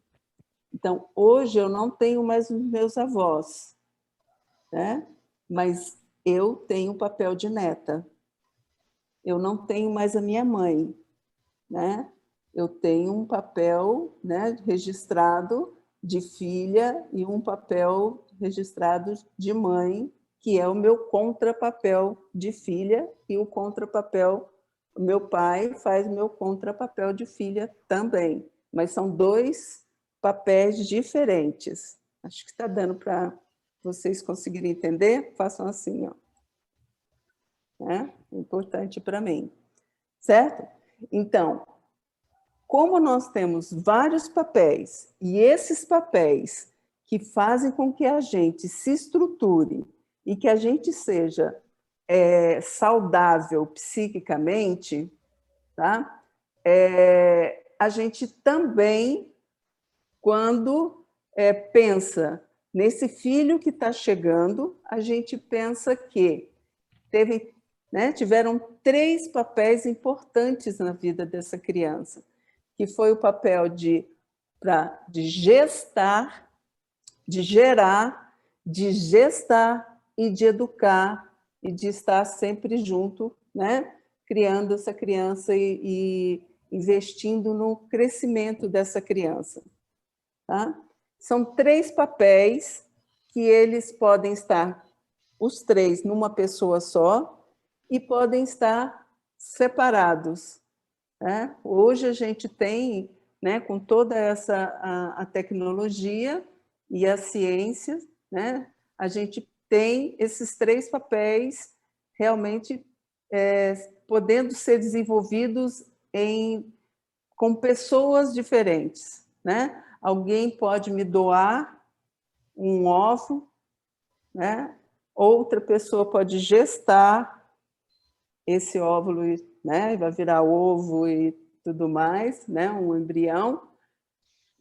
Então, hoje eu não tenho mais os meus avós, né? Mas eu tenho o papel de neta. Eu não tenho mais a minha mãe, né? Eu tenho um papel, né, registrado de filha e um papel registrado de mãe, que é o meu contrapapel de filha, e o contrapapel, o meu pai faz meu contrapapel de filha também. Mas são dois papéis diferentes. Acho que está dando para vocês conseguirem entender. Façam assim, ó. É importante para mim. Certo? Então, como nós temos vários papéis, e esses papéis que fazem com que a gente se estruture e que a gente seja saudável psiquicamente, tá? A gente também, quando pensa nesse filho que está chegando, a gente pensa que tiveram 3 papéis importantes na vida dessa criança, que foi o papel de gestar, de gerar, de gestar e de educar, e de estar sempre junto, né? Criando essa criança e investindo no crescimento dessa criança. Tá? São 3 papéis que eles podem estar, os 3, numa pessoa só, e podem estar separados. Né? Hoje a gente tem, né, com toda a tecnologia e a ciência, né, a gente tem esses 3 papéis realmente podendo ser desenvolvidos com pessoas diferentes. Né? Alguém pode me doar um óvulo, né? Outra pessoa pode gestar esse óvulo, né, vai virar ovo e tudo mais, né, um embrião,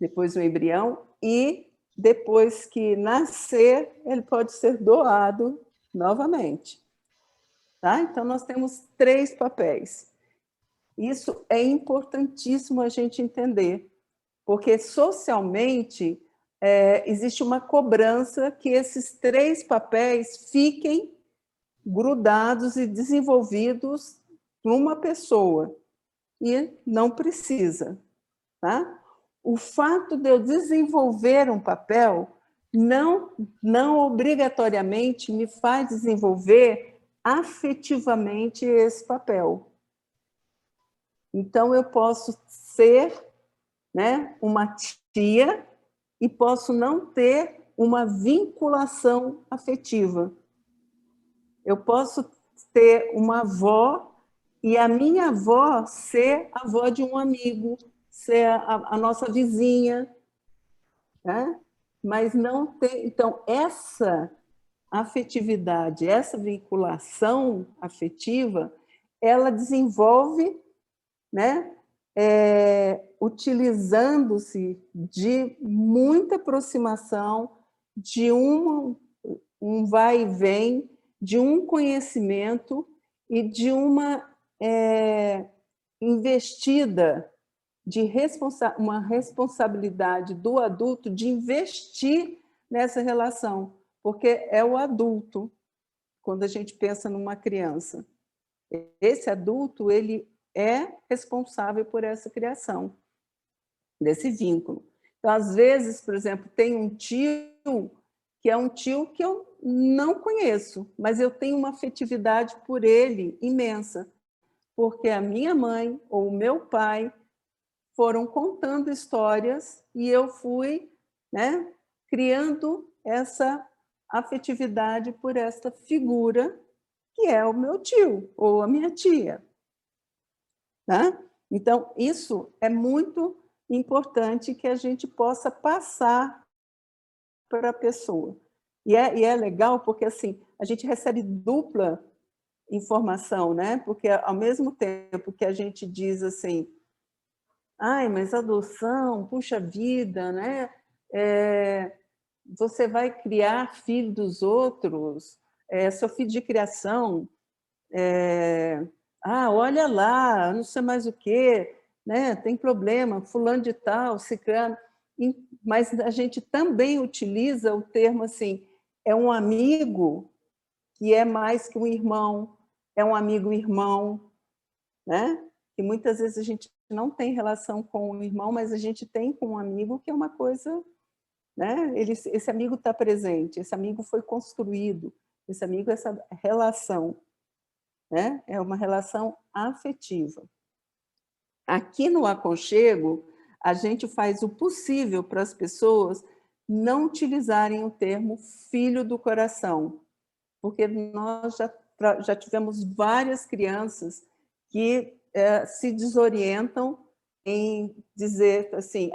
depois um embrião, e depois que nascer, ele pode ser doado novamente. Tá? Então, nós temos 3 papéis. Isso é importantíssimo a gente entender, porque socialmente existe uma cobrança que esses 3 papéis fiquem grudados e desenvolvidos numa pessoa, e não precisa, tá? O fato de eu desenvolver um papel não obrigatoriamente me faz desenvolver afetivamente esse papel. Então, eu posso ser, né, uma tia e posso não ter uma vinculação afetiva. Eu posso ter uma avó e a minha avó ser a avó de um amigo, ser a nossa vizinha, né? Mas não tem... Então, essa afetividade, essa vinculação afetiva, ela desenvolve, né, utilizando-se de muita aproximação, de um vai e vem, de um conhecimento e de uma investida de uma responsabilidade do adulto de investir nessa relação, porque é o adulto, quando a gente pensa numa criança. Esse adulto, ele é responsável por essa criação, desse vínculo. Então, às vezes, por exemplo, tem um tio que é um tio que eu não conheço, mas eu tenho uma afetividade por ele imensa, porque a minha mãe ou o meu pai foram contando histórias e eu fui, né, criando essa afetividade por essa figura que é o meu tio ou a minha tia. Tá? Então, isso é muito importante que a gente possa passar para a pessoa. E é legal porque assim, a gente recebe dupla informação, né? Porque ao mesmo tempo que a gente diz assim, ai, mas adoção, puxa vida, né? Você vai criar filho dos outros, seu filho de criação, olha lá, não sei mais o quê, né? Tem problema, fulano de tal, ciclano. Mas a gente também utiliza o termo assim, é um amigo que é mais que um irmão, é um amigo-irmão, né? Que muitas vezes a gente não tem relação com o irmão, mas a gente tem com um amigo, que é uma coisa, né? Esse amigo está presente, esse amigo foi construído, esse amigo, essa relação, né? É uma relação afetiva. Aqui no aconchego, a gente faz o possível para as pessoas não utilizarem o termo filho do coração, porque nós já tivemos várias crianças que se desorientam em dizer assim,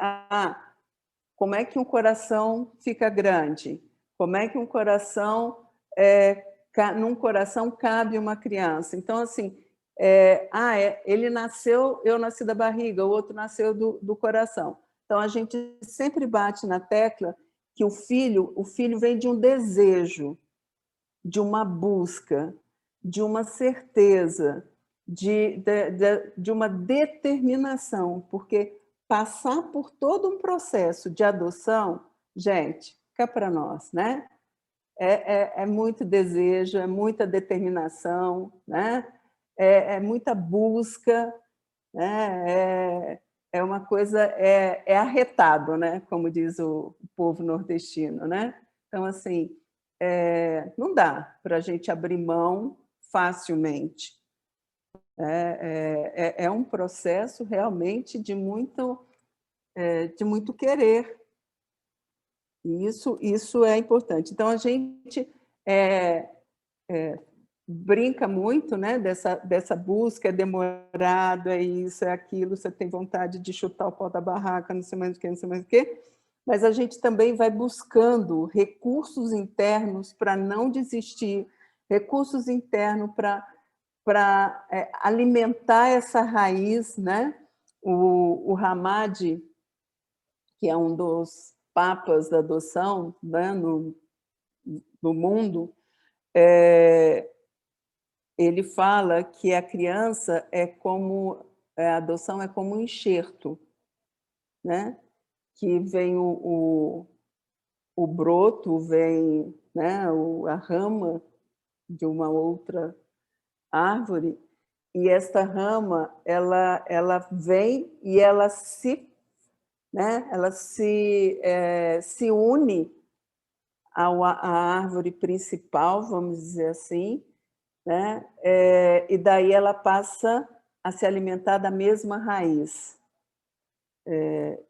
como é que um coração fica grande? Como é que um coração, num coração cabe uma criança? Então, assim, ele nasceu, eu nasci da barriga, o outro nasceu do coração. Então, a gente sempre bate na tecla que o filho vem de um desejo, de uma busca, de uma certeza, de uma determinação, porque passar por todo um processo de adoção, gente, fica para nós, né? É muito desejo, é muita determinação, né? É muita busca, né? É uma coisa, arretado, né? Como diz o povo nordestino, né? Então, assim, não dá para a gente abrir mão facilmente. É um processo realmente de muito querer. E isso é importante. Então, a gente brinca muito, né, dessa busca, é demorado, é isso, é aquilo, você tem vontade de chutar o pau da barraca, não sei mais o que, não sei mais o que, mas a gente também vai buscando recursos internos para não desistir, recursos internos para alimentar essa raiz, né? O Hamad, que é um dos papas da adoção, né, no mundo, ele fala que a criança é como a adoção é como um enxerto, né? Que vem o broto, vem, né, a rama de uma outra árvore, e esta rama ela vem e ela se, né, ela se une à árvore principal, vamos dizer assim, né? E daí ela passa a se alimentar da mesma raiz.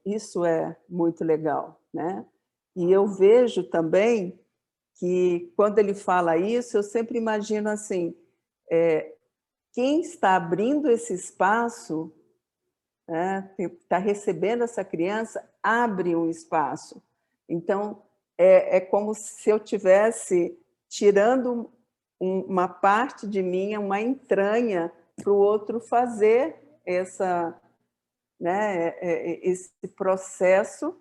Isso é muito legal, né? E eu vejo também que, quando ele fala isso, eu sempre imagino assim, quem está abrindo esse espaço, né, está recebendo essa criança, abre um espaço. Então, é como se eu tivesse tirando uma parte de mim, uma entranha, para o outro fazer esse processo,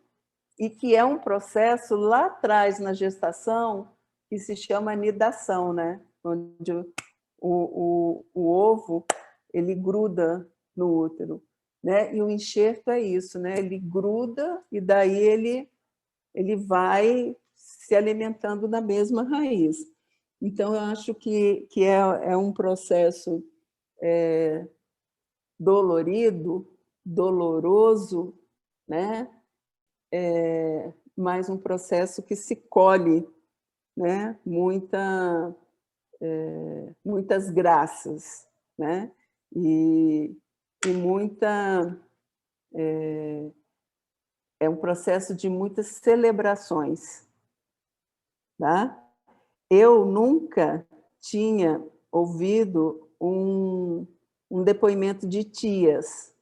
e que é um processo lá atrás na gestação que se chama anidação, né? Onde o ovo ele gruda no útero, né? E o enxerto é isso, né? Ele gruda e daí ele vai se alimentando da mesma raiz. Então, eu acho que é um processo dolorido, doloroso, né? Mas um processo que se colhe, né? Muitas graças, né? E muita... É um processo de muitas celebrações, tá? Eu nunca tinha ouvido um depoimento de tias,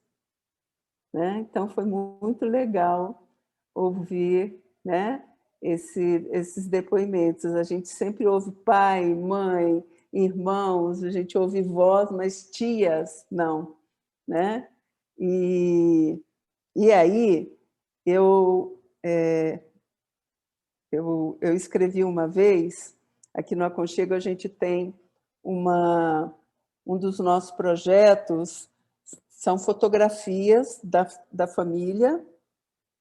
né? Então, foi muito legal ouvir, né, esses depoimentos. A gente sempre ouve pai, mãe, irmãos, a gente ouve vós, mas tias, não, né? E aí, eu escrevi uma vez, aqui no Aconchego a gente tem um dos nossos projetos, são fotografias da família,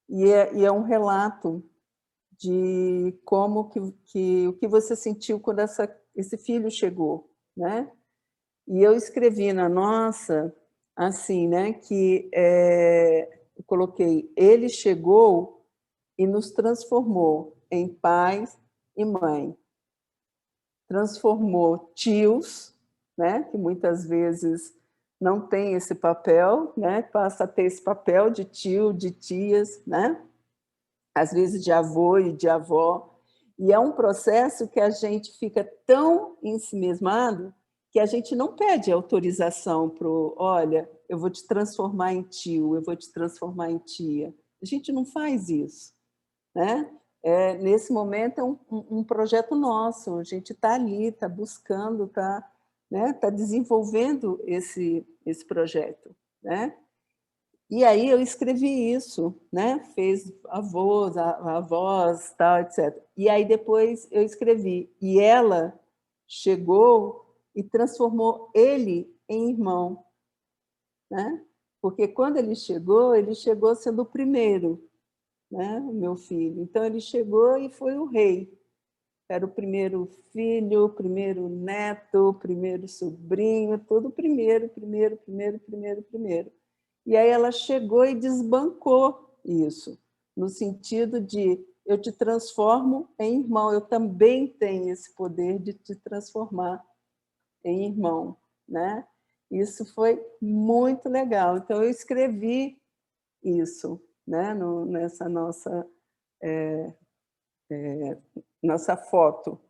e é um relato de como o que você sentiu quando esse filho chegou, né? E eu escrevi na nossa, assim, né, que eu coloquei, ele chegou e nos transformou em pai e mãe. Transformou tios, né, que muitas vezes não tem esse papel, né, passa a ter esse papel de tio, de tias, né, às vezes de avô e de avó. E é um processo que a gente fica tão ensimismado que a gente não pede autorização para olha, eu vou te transformar em tio, eu vou te transformar em tia. A gente não faz isso, né? Nesse momento é um projeto nosso, a gente está ali, está buscando, está, né, tá desenvolvendo esse projeto, né? E aí eu escrevi isso, né? Fez avós, tal, etc. E aí depois eu escrevi, e ela chegou e transformou ele em irmão, né? Porque quando ele chegou sendo o primeiro, né? O meu filho. Então ele chegou e foi o rei. Era o primeiro filho, o primeiro neto, o primeiro sobrinho, tudo primeiro. E aí ela chegou e desbancou isso, no sentido de eu te transformo em irmão, eu também tenho esse poder de te transformar em irmão, né? Isso foi muito legal. Então, eu escrevi isso, né, nessa nossa foto,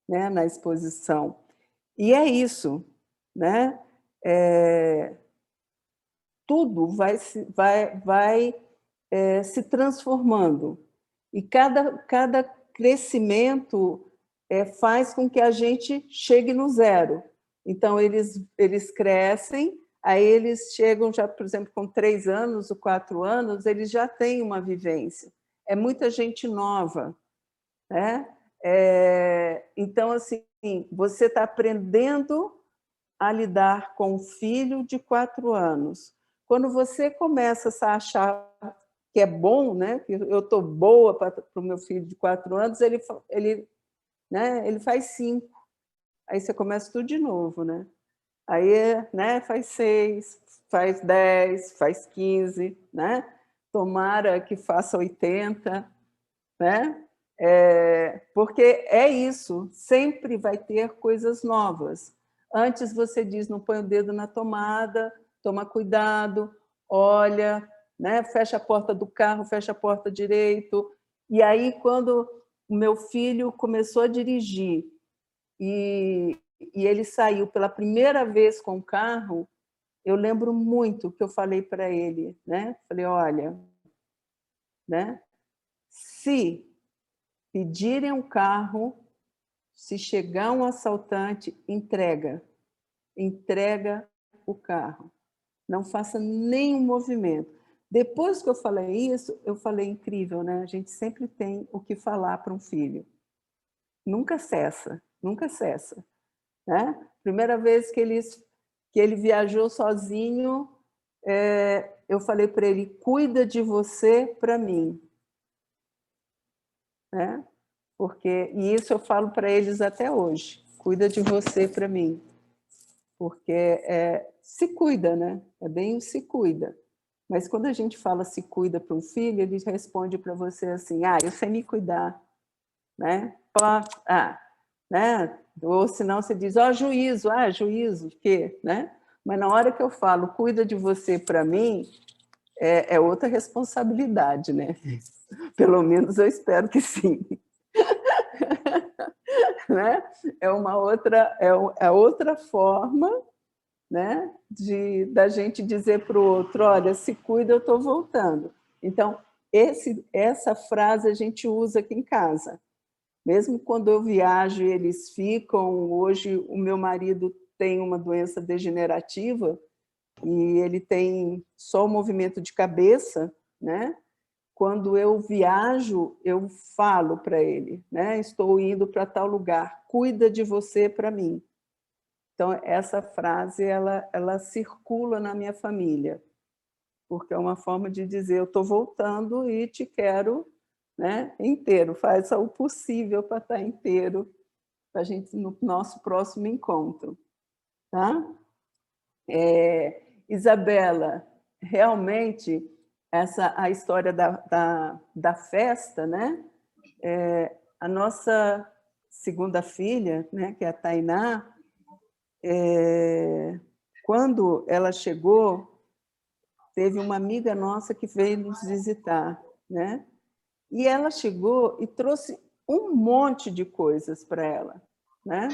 né, na exposição. E é isso, né? Tudo vai se transformando. E cada crescimento faz com que a gente chegue no zero. Então, eles crescem, aí eles chegam já, por exemplo, com 3 anos ou 4 anos, eles já têm uma vivência. É muita gente nova, né? Então, assim, você está aprendendo a lidar com um filho de 4 anos, quando você começa a achar que é bom, né? Que eu estou boa para o meu filho de 4 anos, ele faz 5. Aí você começa tudo de novo, né? Aí, né, faz 6, faz 10, faz 15, né? Tomara que faça 80, né? Porque é isso, sempre vai ter coisas novas. Antes você diz, não põe o dedo na tomada, toma cuidado, olha, né? Fecha a porta do carro, fecha a porta direito. E aí, quando o meu filho começou a dirigir e ele saiu pela primeira vez com o carro, eu lembro muito que eu falei para ele, né? Falei, olha, né? Se pedirem um carro, se chegar um assaltante, entrega o carro. Não faça nenhum movimento. Depois que eu falei isso, eu falei, incrível, né? A gente sempre tem o que falar para um filho. Nunca cessa, nunca cessa. Né? Primeira vez que ele viajou sozinho, eu falei para ele, cuida de você para mim. Né? E isso eu falo para eles até hoje, cuida de você para mim. Porque se cuida, né? É bem o se cuida. Mas quando a gente fala se cuida para um filho, ele responde para você assim, eu sei me cuidar. Né? Né? Ou senão você diz, juízo, juízo, o quê? Né? Mas na hora que eu falo, cuida de você para mim, é outra responsabilidade, né? Pelo menos eu espero que sim. Né? É uma outra forma, né? Da gente dizer para o outro, olha, se cuida, eu estou voltando. Então, essa frase a gente usa aqui em casa. Mesmo quando eu viajo e eles ficam, hoje o meu marido tem uma doença degenerativa e ele tem só o movimento de cabeça, né? Quando eu viajo, eu falo para ele, né? Estou indo para tal lugar, cuida de você para mim. Então, essa frase, ela circula na minha família, porque é uma forma de dizer, eu estou voltando e te quero, né, inteiro, faça o possível para estar inteiro para a gente no nosso próximo encontro. Tá? Isabela, realmente, a história da festa, né? A nossa segunda filha, né, que é a Tainá, quando ela chegou, teve uma amiga nossa que veio nos visitar, né? E ela chegou e trouxe um monte de coisas para ela, né?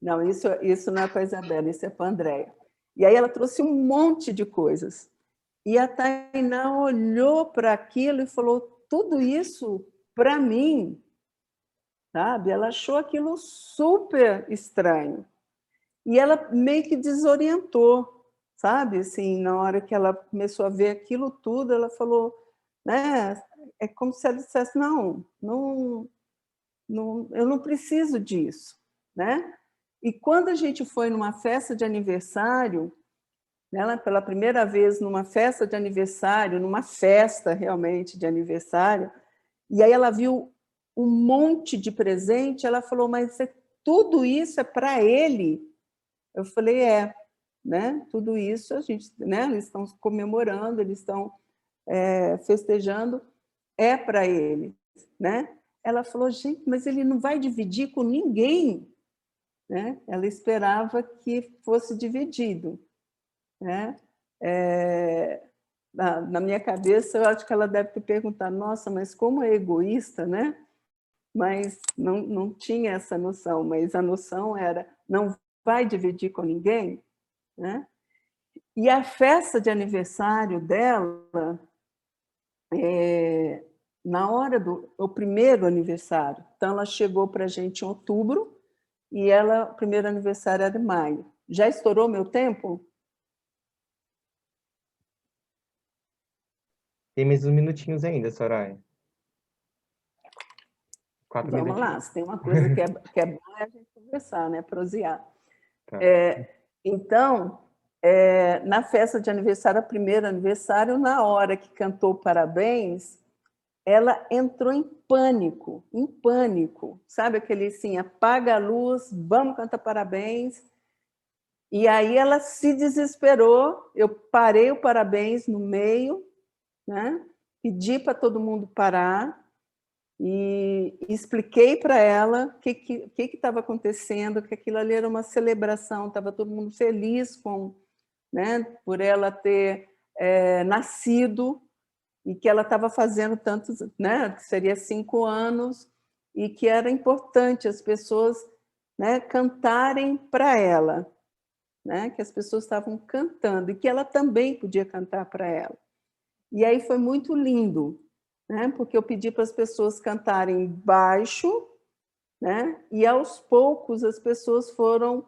Não, isso não é para a Isabela, isso é para a Andréia. E aí ela trouxe um monte de coisas. E a Tainá olhou para aquilo e falou, tudo isso para mim, sabe? Ela achou aquilo super estranho. E ela meio que desorientou, sabe? Assim, na hora que ela começou a ver aquilo tudo, ela falou, né? É como se ela dissesse, não, eu não preciso disso, né? E quando a gente foi numa festa de aniversário, né, pela primeira vez numa festa de aniversário, numa festa realmente de aniversário, e aí ela viu um monte de presente, ela falou, mas tudo isso é para ele? Eu falei, né? Tudo isso a gente, né? Eles estão comemorando, eles estão festejando, é para ele, né? Ela falou, gente, mas ele não vai dividir com ninguém, né? Ela esperava que fosse dividido, né? Na minha cabeça, eu acho que ela deve ter perguntado, nossa, mas como é egoísta, né? Mas não tinha essa noção, mas a noção era, não vai dividir com ninguém, né? E a festa de aniversário dela, na hora do primeiro aniversário, então ela chegou para a gente em outubro e o primeiro aniversário era em maio. Já estourou meu tempo? Tem mais uns minutinhos ainda, Soraya. 4 Vamos minutinhos. lá, se tem uma coisa que é bom é a gente conversar, né? Prosear. Tá. Então, na festa de aniversário, a primeiro aniversário, na hora que cantou parabéns, ela entrou em pânico, sabe aquele assim, apaga a luz, vamos cantar parabéns. E aí ela se desesperou, eu parei o parabéns no meio, né? Pedi para todo mundo parar e expliquei para ela o que estava acontecendo, que aquilo ali era uma celebração, estava todo mundo feliz com, né, por ela ter nascido, e que ela estava fazendo tantos, né, que seria 5 anos, e que era importante as pessoas, né, cantarem para ela, né, que as pessoas estavam cantando, e que ela também podia cantar para ela. E aí foi muito lindo, né, porque eu pedi para as pessoas cantarem baixo, né, e aos poucos as pessoas foram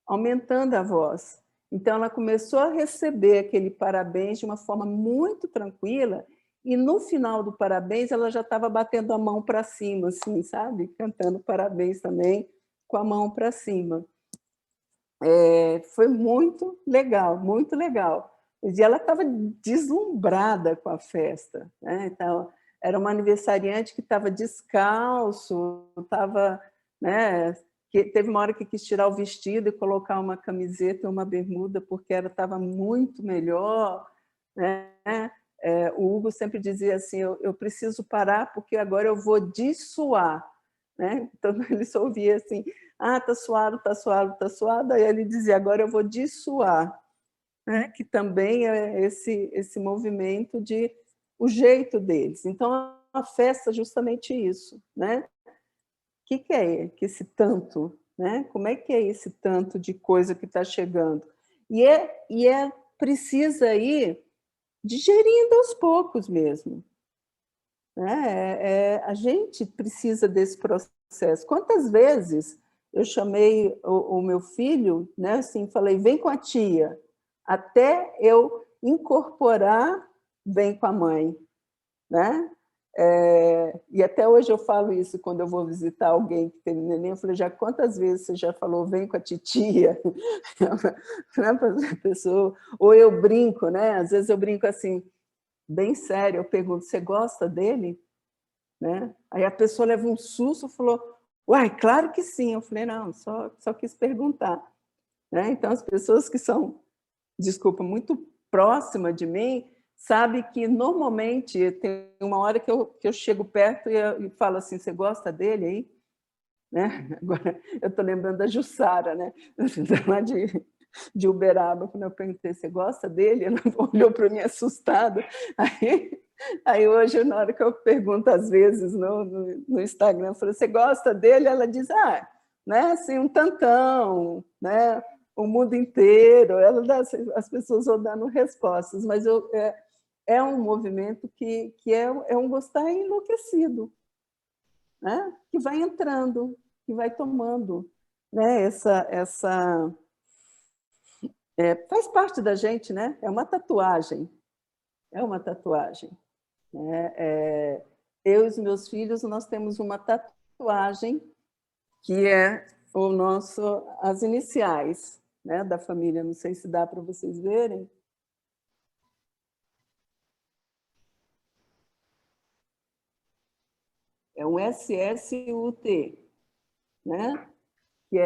aumentando a voz. Então ela começou a receber aquele parabéns de uma forma muito tranquila, e no final do parabéns ela já estava batendo a mão para cima, assim, sabe? Cantando parabéns também com a mão para cima. Foi muito legal, muito legal. E ela estava deslumbrada com a festa, né? Então, era uma aniversariante que estava descalço, estava, né? Que teve uma hora que quis tirar o vestido e colocar uma camiseta e uma bermuda, porque ela estava muito melhor, né? O Hugo sempre dizia assim, eu preciso parar porque agora eu vou dessuar, né? Então ele só ouvia assim, tá suado, tá suado, tá suado, aí ele dizia, agora eu vou dessuar, né? Que também é esse movimento de o jeito deles. Então a festa é justamente isso, né? O que é esse tanto, né? Como é que é esse tanto de coisa que está chegando? E precisa ir digerindo aos poucos mesmo. A gente precisa desse processo. Quantas vezes eu chamei o meu filho, né, assim, falei, vem com a tia, até eu incorporar, vem com a mãe. Né? E até hoje eu falo isso quando eu vou visitar alguém que tem neném, eu falei, já quantas vezes você já falou, vem com a titia? Né, para a pessoa, ou eu brinco, né? Às vezes eu brinco assim, bem sério, eu pergunto, você gosta dele? Né? Aí a pessoa leva um susto e falou, uai, claro que sim. Eu falei, não, só quis perguntar. Né? Então as pessoas que são, desculpa, muito próximas de mim, sabe que normalmente tem uma hora que eu chego perto e falo assim, você gosta dele aí? Né? Agora eu estou lembrando da Jussara, né? Lá de Uberaba, quando eu perguntei, você gosta dele? Ela olhou para mim assustada. Aí hoje, na hora que eu pergunto às vezes no Instagram, eu falo, você gosta dele? Ela diz, né, assim, um tantão, né? O mundo inteiro. Ela dá, as pessoas vão dando respostas, mas é um movimento que é um gostar enlouquecido, né? Que vai entrando, que vai tomando, né? Faz parte da gente, né? É uma tatuagem. É uma tatuagem. Eu e os meus filhos, nós temos uma tatuagem que é as iniciais, né, da família. Não sei se dá para vocês verem. É um SSUT, né? Que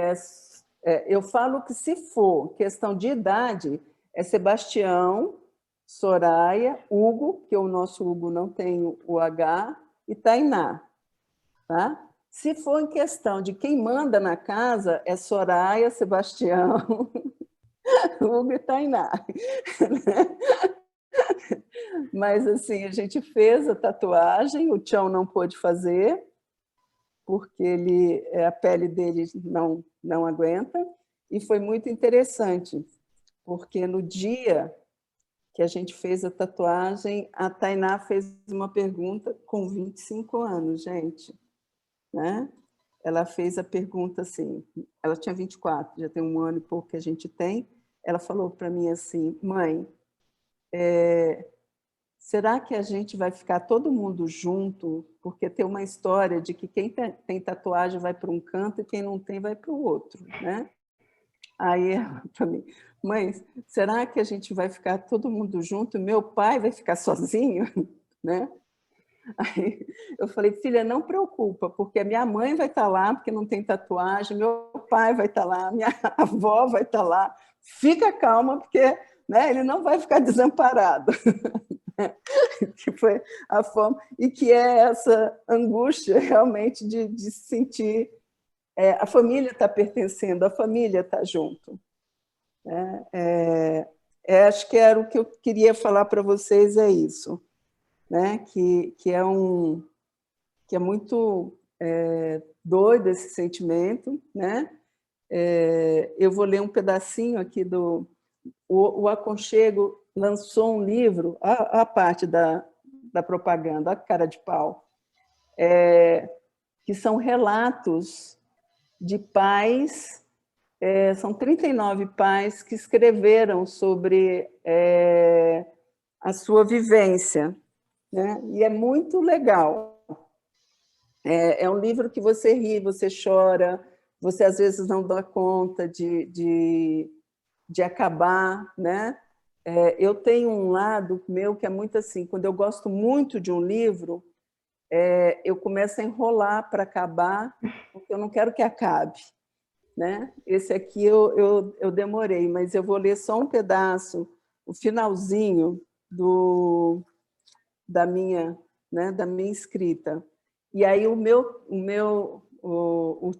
eu falo que se for questão de idade, é Sebastião, Soraya, Hugo, que o nosso Hugo não tem o H, e Tainá. Tá? Se for em questão de quem manda na casa, é Soraya, Sebastião, Hugo e Tainá. Mas, assim, a gente fez a tatuagem, o Tião não pôde fazer, porque a pele dele não aguenta, e foi muito interessante, porque no dia que a gente fez a tatuagem, a Tainá fez uma pergunta com 25 anos, gente. Né? Ela fez a pergunta assim, ela tinha 24, já tem 1 ano e pouco que a gente tem, ela falou para mim assim, mãe, será que a gente vai ficar todo mundo junto? Porque tem uma história de que quem tem tatuagem vai para um canto e quem não tem vai para o outro, né? Aí ela para mim mãe, será que a gente vai ficar todo mundo junto? Meu pai vai ficar sozinho? Né? Aí eu falei, filha, não preocupa, porque a minha mãe vai estar lá, porque não tem tatuagem, meu pai vai estar lá, minha avó vai estar lá. Fica calma, porque, né, ele não vai ficar desamparado. Que foi a forma, e que é essa angústia realmente de sentir a família está pertencendo, a família está junto. Acho que era o que eu queria falar para vocês, é isso, né? Que é muito doido esse sentimento, né? Eu vou ler um pedacinho aqui do... O Aconchego lançou um livro, a parte da propaganda, a cara de pau, que são relatos de pais, são 39 pais que escreveram sobre a sua vivência, né? E é muito legal. É um livro que você ri, você chora, você às vezes não dá conta de acabar, né? Eu tenho um lado meu que é muito assim, quando eu gosto muito de um livro, eu começo a enrolar para acabar, porque eu não quero que acabe, né? Esse aqui eu demorei, mas eu vou ler só um pedaço, o finalzinho da minha escrita. E aí o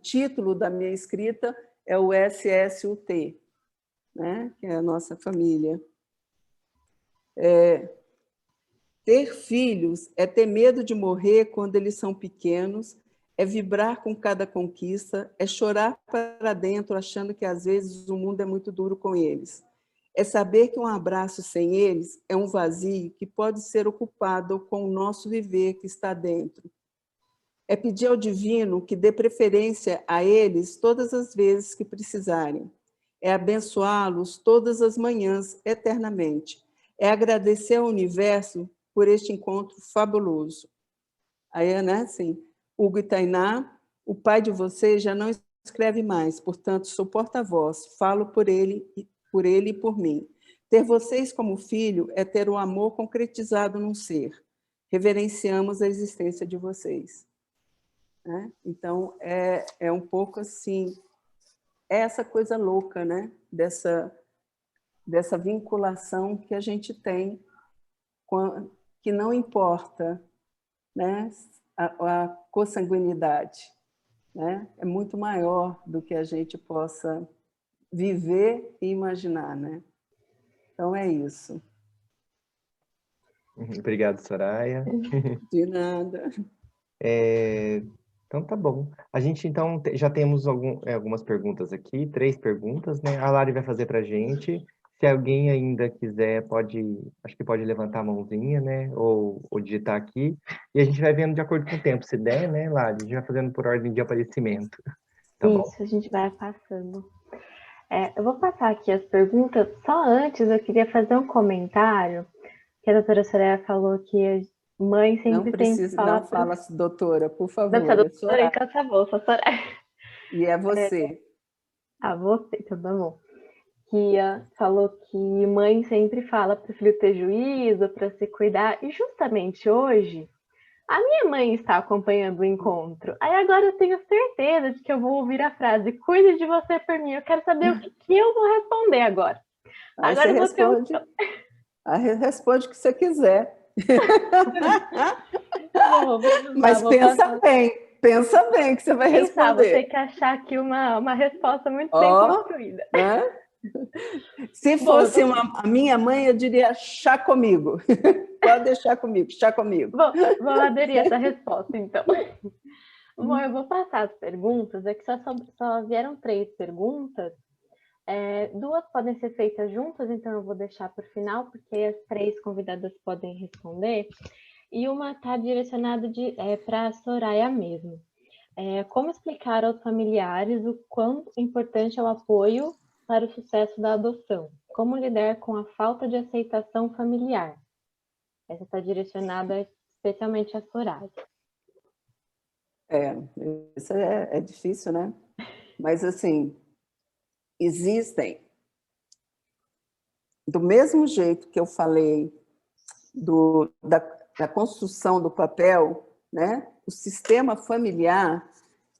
título da minha escrita é o SSUT, né? Que é a nossa família. Ter filhos é ter medo de morrer quando eles são pequenos, é vibrar com cada conquista, é chorar para dentro achando que às vezes o mundo é muito duro com eles. É saber que um abraço sem eles é um vazio que pode ser ocupado com o nosso viver que está dentro. É pedir ao divino que dê preferência a eles todas as vezes que precisarem. É abençoá-los todas as manhãs, eternamente. É agradecer ao universo por este encontro fabuloso. Aí, né, assim, Hugo e Tainá, o pai de vocês já não escreve mais, portanto, sou porta-voz, falo por ele e por mim. Ter vocês como filho é ter o amor concretizado num ser. Reverenciamos a existência de vocês. Né? Então, é um pouco assim, essa coisa louca, né? Dessa vinculação que a gente tem, que não importa, né? A consanguinidade, né? É muito maior do que a gente possa viver e imaginar, né? Então, é isso. Obrigado, Soraya. De nada. Então, tá bom. A gente, então, já temos algumas perguntas aqui, 3 perguntas, né? A Lari vai fazer para a gente. Se alguém ainda quiser, acho que pode levantar a mãozinha, né? Ou digitar aqui. E a gente vai vendo de acordo com o tempo. Se der, né, Lari? A gente vai fazendo por ordem de aparecimento. Tá bom? Isso, a gente vai passando. Eu vou passar aqui as perguntas. Só antes, eu queria fazer um comentário, que a doutora Soraya falou que a mãe sempre tem que falar... Não fala, doutora, por favor. Doutora, então tá bom, só Soraya. E é você. Você, então tá bom. Que falou que mãe sempre fala para o filho ter juízo, para se cuidar. E justamente hoje, a minha mãe está acompanhando o encontro. Aí agora eu tenho certeza de que eu vou ouvir a frase, cuide de você por mim. Eu quero saber o que eu vou responder agora. Aí agora você responde o que você quiser. Mas pensa bem que você vai responder. Vou ter que achar aqui uma resposta muito bem construída. Se fosse a minha mãe, eu diria chá comigo. Pode deixar comigo, chá comigo. Vou aderir a essa resposta, então. Bom, eu vou passar as perguntas. É que só vieram 3 perguntas. 2 podem ser feitas juntas, então eu vou deixar para o final, porque as 3 convidadas podem responder. E uma está direcionada para a Soraya mesmo. Como explicar aos familiares o quão importante é o apoio para o sucesso da adoção? Como lidar com a falta de aceitação familiar? Essa está direcionada especialmente a Soraya. Isso é difícil, né? Mas, assim, existem do mesmo jeito que eu falei da construção do papel, né? O sistema familiar,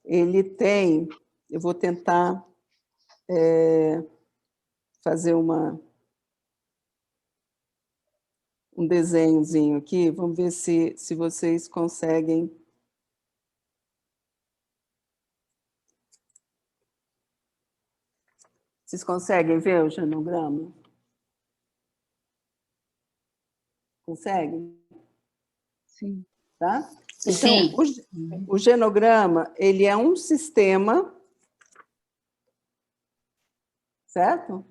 ele tem... Eu vou tentar fazer um desenhozinho aqui, vamos ver se vocês conseguem... Vocês conseguem ver o genograma? Conseguem? Sim. Tá? Então, Sim. O genograma, ele é um sistema, certo?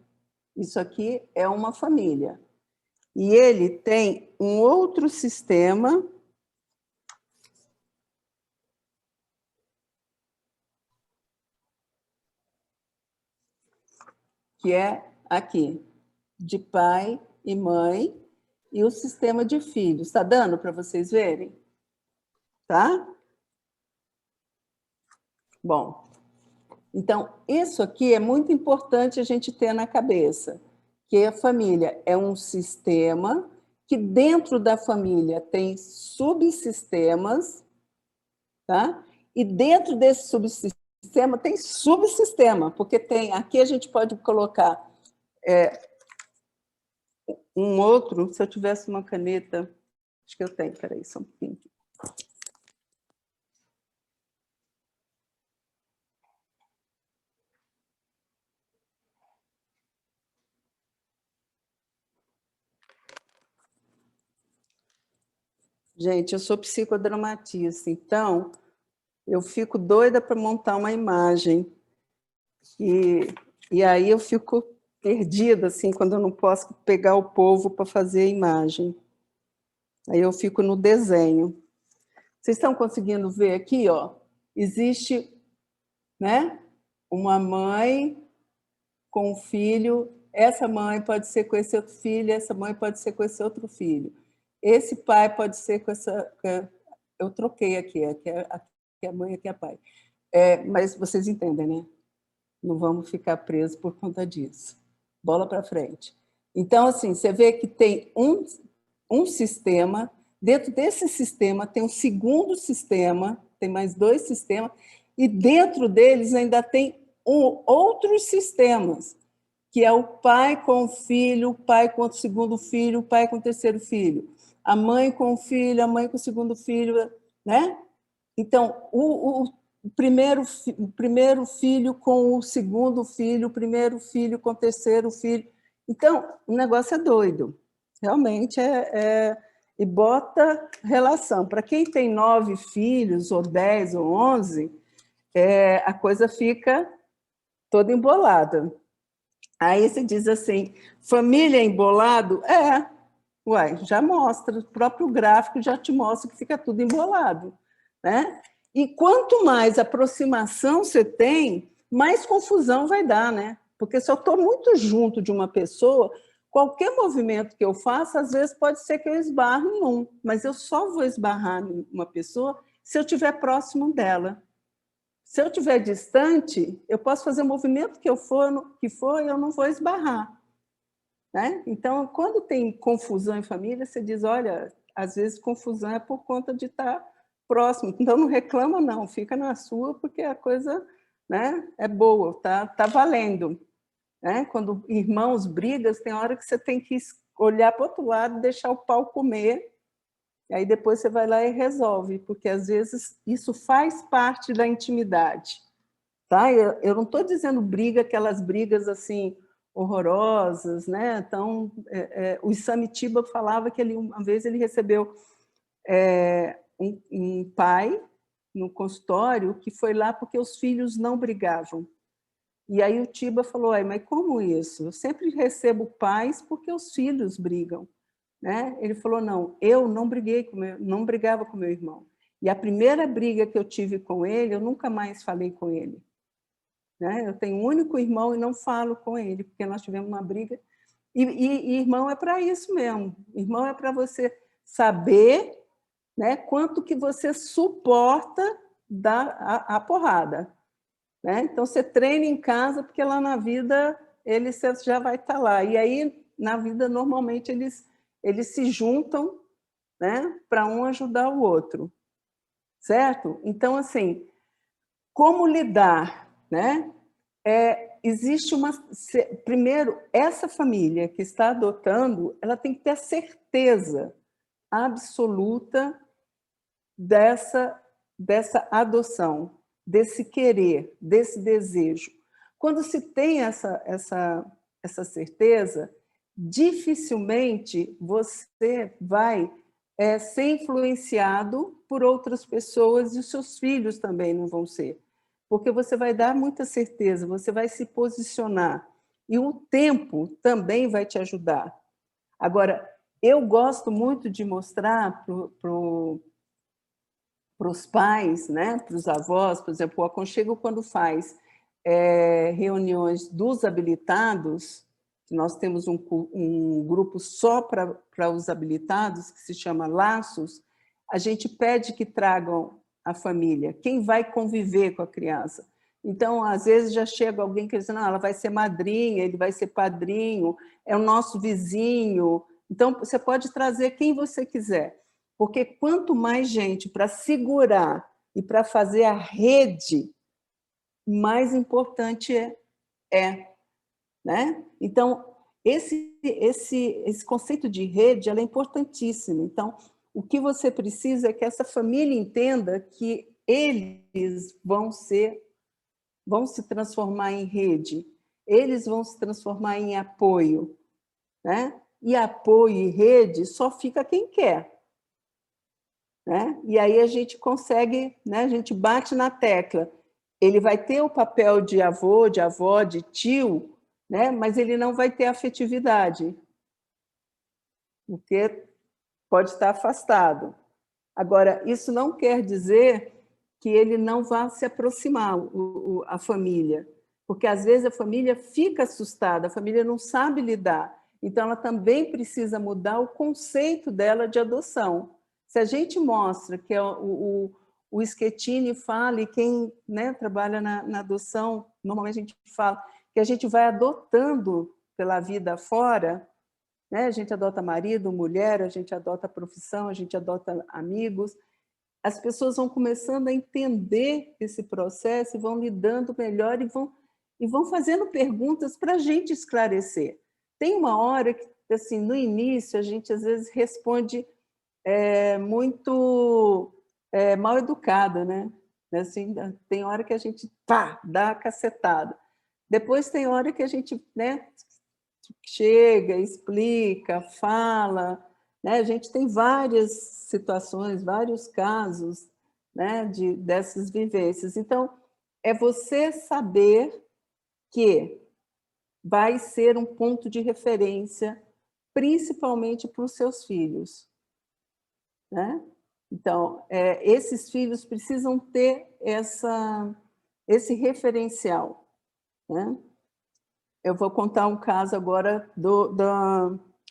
Isso aqui é uma família. E ele tem um outro sistema que é aqui, de pai e mãe, e o sistema de filhos. Está dando para vocês verem? Tá? Bom, então, isso aqui é muito importante a gente ter na cabeça, que a família é um sistema, que dentro da família tem subsistemas, tá? E dentro desse subsistema tem subsistema, porque tem, aqui a gente pode colocar um outro, se eu tivesse uma caneta, acho que eu tenho, peraí, só um pouquinho. Gente, eu sou psicodramatista, então eu fico doida para montar uma imagem. E aí eu fico perdida, assim, quando eu não posso pegar o povo para fazer a imagem. Aí eu fico no desenho. Vocês estão conseguindo ver aqui, ó? Existe, né, uma mãe com um filho, essa mãe pode ser com esse outro filho, essa mãe pode ser com esse outro filho. Esse pai pode ser com essa... Eu troquei aqui é mãe, aqui é pai. Mas vocês entendem, né? Não vamos ficar presos por conta disso. Bola para frente. Então, assim, você vê que tem um sistema, dentro desse sistema tem um segundo sistema, tem mais 2 sistemas, e dentro deles ainda tem outros sistemas, que é o pai com o filho, o pai com o segundo filho, o pai com o terceiro filho, a mãe com o filho, a mãe com o segundo filho, né? Então, o primeiro filho com o segundo filho, o primeiro filho com o terceiro filho. Então, o negócio é doido. Realmente e bota relação. Para quem tem 9 filhos, ou 10, ou 11, a coisa fica toda embolada. Aí você diz assim, família embolado? Uai, já mostra, o próprio gráfico já te mostra que fica tudo embolado, né? E quanto mais aproximação você tem, mais confusão vai dar, né? Porque se eu estou muito junto de uma pessoa, qualquer movimento que eu faça, às vezes pode ser que eu esbarre em um, mas eu só vou esbarrar em uma pessoa se eu estiver próximo dela. Se eu estiver distante, eu posso fazer o movimento que for e eu não vou esbarrar. Né? Então, quando tem confusão em família, você diz, olha, às vezes confusão é por conta de estar próximo. Então, não reclama, não. Fica na sua, porque a coisa, né, é boa, tá valendo. Né? Quando irmãos brigam, tem hora que você tem que olhar para o outro lado, deixar o pau comer, e aí depois você vai lá e resolve, porque às vezes isso faz parte da intimidade. Tá? Eu não estou dizendo briga, aquelas brigas assim horrorosas, né? Então, o Samitiba falava que uma vez ele recebeu um pai no consultório que foi lá porque os filhos não brigavam. E aí o Tiba falou, mas como isso? Eu sempre recebo pais porque os filhos brigam. Né? Ele falou, não, eu não brigava com meu irmão. E a primeira briga que eu tive com ele, eu nunca mais falei com ele. Né? Eu tenho um único irmão e não falo com ele, porque nós tivemos uma briga. E irmão é para isso mesmo. Irmão é para você saber, né, quanto que você suporta a porrada. Né? Então, você treina em casa, porque lá na vida ele já vai estar lá. E aí, na vida, normalmente, eles se juntam, né, para um ajudar o outro, certo? Então, assim, como lidar, né? Existe primeiro, essa família que está adotando, ela tem que ter a certeza absoluta dessa adoção, desse querer, desse desejo. Quando se tem essa certeza, dificilmente você vai ser influenciado por outras pessoas, e os seus filhos também não vão ser, porque você vai dar muita certeza, você vai se posicionar, e o tempo também vai te ajudar. Agora, eu gosto muito de mostrar para os pais, né, para os avós, por exemplo, o Aconchego, quando faz reuniões dos habilitados, nós temos um grupo só para os habilitados, que se chama Laços, a gente pede que tragam a família, quem vai conviver com a criança. Então, às vezes, já chega alguém que diz, não, ela vai ser madrinha, ele vai ser padrinho, é o nosso vizinho. Então, você pode trazer quem você quiser, porque quanto mais gente para segurar e para fazer a rede, mais importante é, né? Então, esse conceito de rede ela é importantíssimo. Então, o que você precisa é que essa família entenda que eles vão se transformar em rede, eles vão se transformar em apoio, né? E apoio e rede só fica quem quer, né? E aí a gente consegue, né? A gente bate na tecla. Ele vai ter o papel de avô, de avó, de tio, né? Mas ele não vai ter afetividade, porque pode estar afastado. Agora, isso não quer dizer que ele não vá se aproximar, a família, porque às vezes a família fica assustada, a família não sabe lidar, então ela também precisa mudar o conceito dela de adoção. Se a gente mostra que o Schettini fala, e quem, né, trabalha na adoção, normalmente a gente fala que a gente vai adotando pela vida fora, né? A gente adota marido, mulher, a gente adota profissão, a gente adota amigos. As pessoas vão começando a entender esse processo e vão lidando melhor e vão fazendo perguntas para a gente esclarecer. Tem uma hora que, assim, no início, a gente às vezes responde muito mal educada, né? Assim, tem hora que a gente dá a cacetada. Depois tem hora que a gente, né, chega, explica, fala, né? A gente tem várias situações, vários casos, né, dessas vivências. Então, é você saber que vai ser um ponto de referência, principalmente para os seus filhos, né? Então, esses filhos precisam ter esse referencial, né? Eu vou contar um caso agora do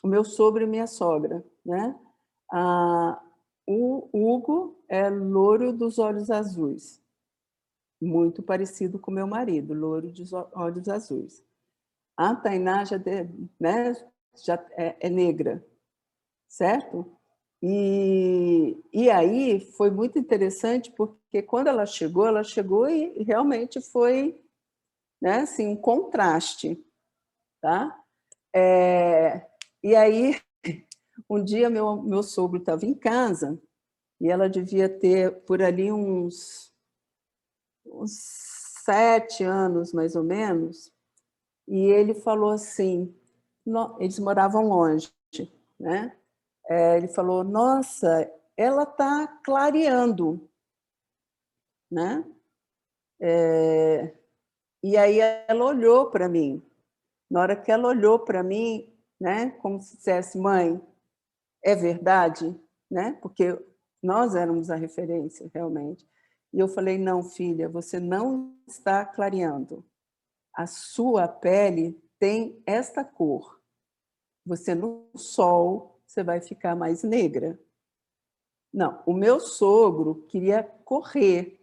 meu sogro e minha sogra, né? O Hugo é loiro dos olhos azuis, muito parecido com meu marido, loiro dos olhos azuis. A Tainá já é negra, certo? E aí foi muito interessante, porque quando ela chegou e realmente foi, né, assim, um contraste, tá? E aí, um dia meu sogro estava em casa e ela devia ter por ali uns 7 anos, mais ou menos, e ele falou assim, eles moravam longe, né? Ele falou, nossa, ela está clareando, né? E aí ela olhou para mim. Na hora que ela olhou para mim, né, como se dissesse, mãe, é verdade? Né? Porque nós éramos a referência, realmente. E eu falei, não, filha, você não está clareando. A sua pele tem esta cor. Você no sol, você vai ficar mais negra. Não, o meu sogro queria correr,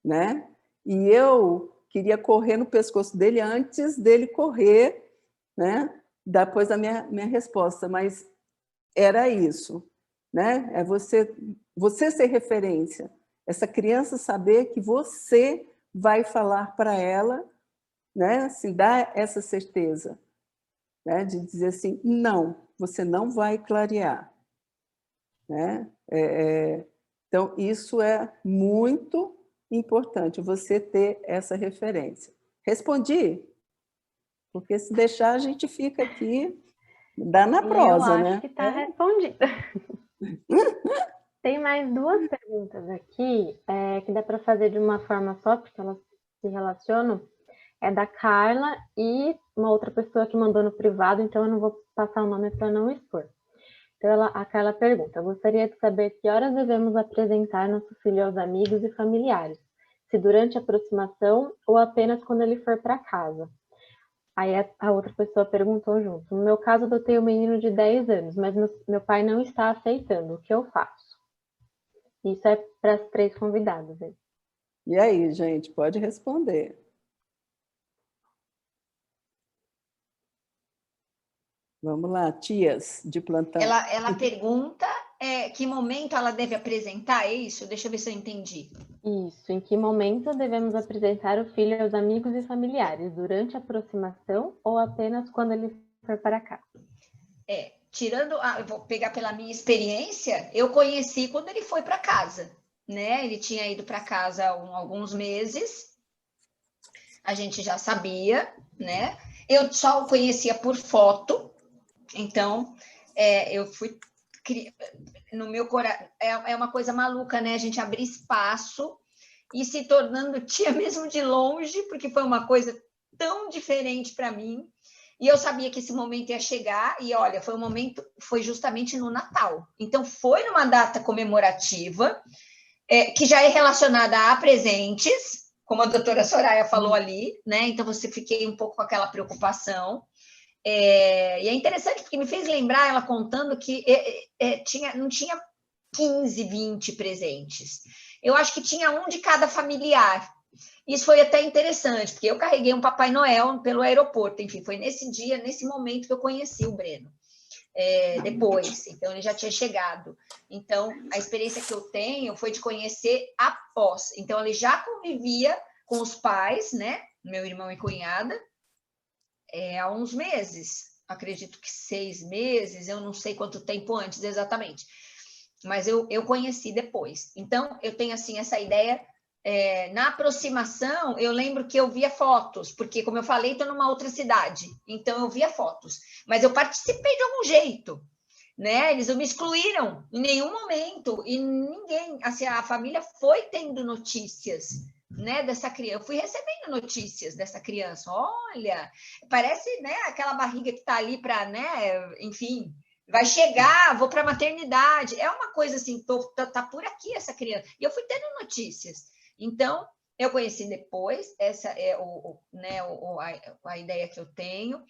né? E eu queria correr no pescoço dele antes dele correr, né, depois da minha resposta, mas era isso, né? É você ser referência, essa criança saber que você vai falar para ela, né? Assim, dar essa certeza, né? De dizer assim, não, você não vai clarear, né? Então, isso é muito importante, você ter essa referência. Respondi? Porque se deixar, a gente fica aqui, dá na prosa, né? Eu acho que está respondido. Tem mais 2 perguntas aqui, que dá para fazer de uma forma só, porque elas se relacionam. É da Carla e uma outra pessoa que mandou no privado, então eu não vou passar o nome para não expor. Então, a Carla pergunta, gostaria de saber que horas devemos apresentar nosso filho aos amigos e familiares, se durante a aproximação ou apenas quando ele for para casa. Aí a outra pessoa perguntou junto, no meu caso, eu tenho um menino de 10 anos, mas meu pai não está aceitando, o que eu faço? Isso é para as 3 convidadas. Hein? E aí, gente, pode responder. Vamos lá, tias de plantão. Ela pergunta que momento ela deve apresentar, é isso? Deixa eu ver se eu entendi. Isso, em que momento devemos apresentar o filho aos amigos e familiares? Durante a aproximação ou apenas quando ele for para casa? Tirando, eu vou pegar pela minha experiência, eu conheci quando ele foi para casa, né? Ele tinha ido para casa há alguns meses, a gente já sabia, né? Eu só o conhecia por foto, então eu fui no meu coração, é uma coisa maluca, né? A gente abrir espaço e se tornando tia mesmo de longe, porque foi uma coisa tão diferente para mim. E eu sabia que esse momento ia chegar, e olha, foi justamente no Natal. Então, foi numa data comemorativa, que já é relacionada a presentes, como a doutora Soraya falou ali, né? Então, fiquei um pouco com aquela preocupação. E é interessante, porque me fez lembrar, ela contando que não tinha 15, 20 presentes. Eu acho que tinha um de cada familiar. Isso foi até interessante, porque eu carreguei um Papai Noel pelo aeroporto. Enfim, foi nesse dia, nesse momento que eu conheci o Breno. Depois, então ele já tinha chegado. Então, a experiência que eu tenho foi de conhecer após. Então, ele já convivia com os pais, né? Meu irmão e cunhada, há uns meses. Acredito que 6 meses, eu não sei quanto tempo antes exatamente. Mas eu conheci depois. Então, eu tenho, assim, essa ideia. Na aproximação, eu lembro que eu via fotos, porque, como eu falei, estou numa outra cidade, então eu via fotos, mas eu participei de algum jeito, né? Eles não me excluíram em nenhum momento, e ninguém, assim, a família foi tendo notícias, né, dessa criança. Eu fui recebendo notícias dessa criança. Olha, parece, né, aquela barriga que está ali para, né, enfim, vai chegar, vou para a maternidade. É uma coisa assim, tá por aqui essa criança. E eu fui tendo notícias. Então, eu conheci depois, essa é a ideia que eu tenho.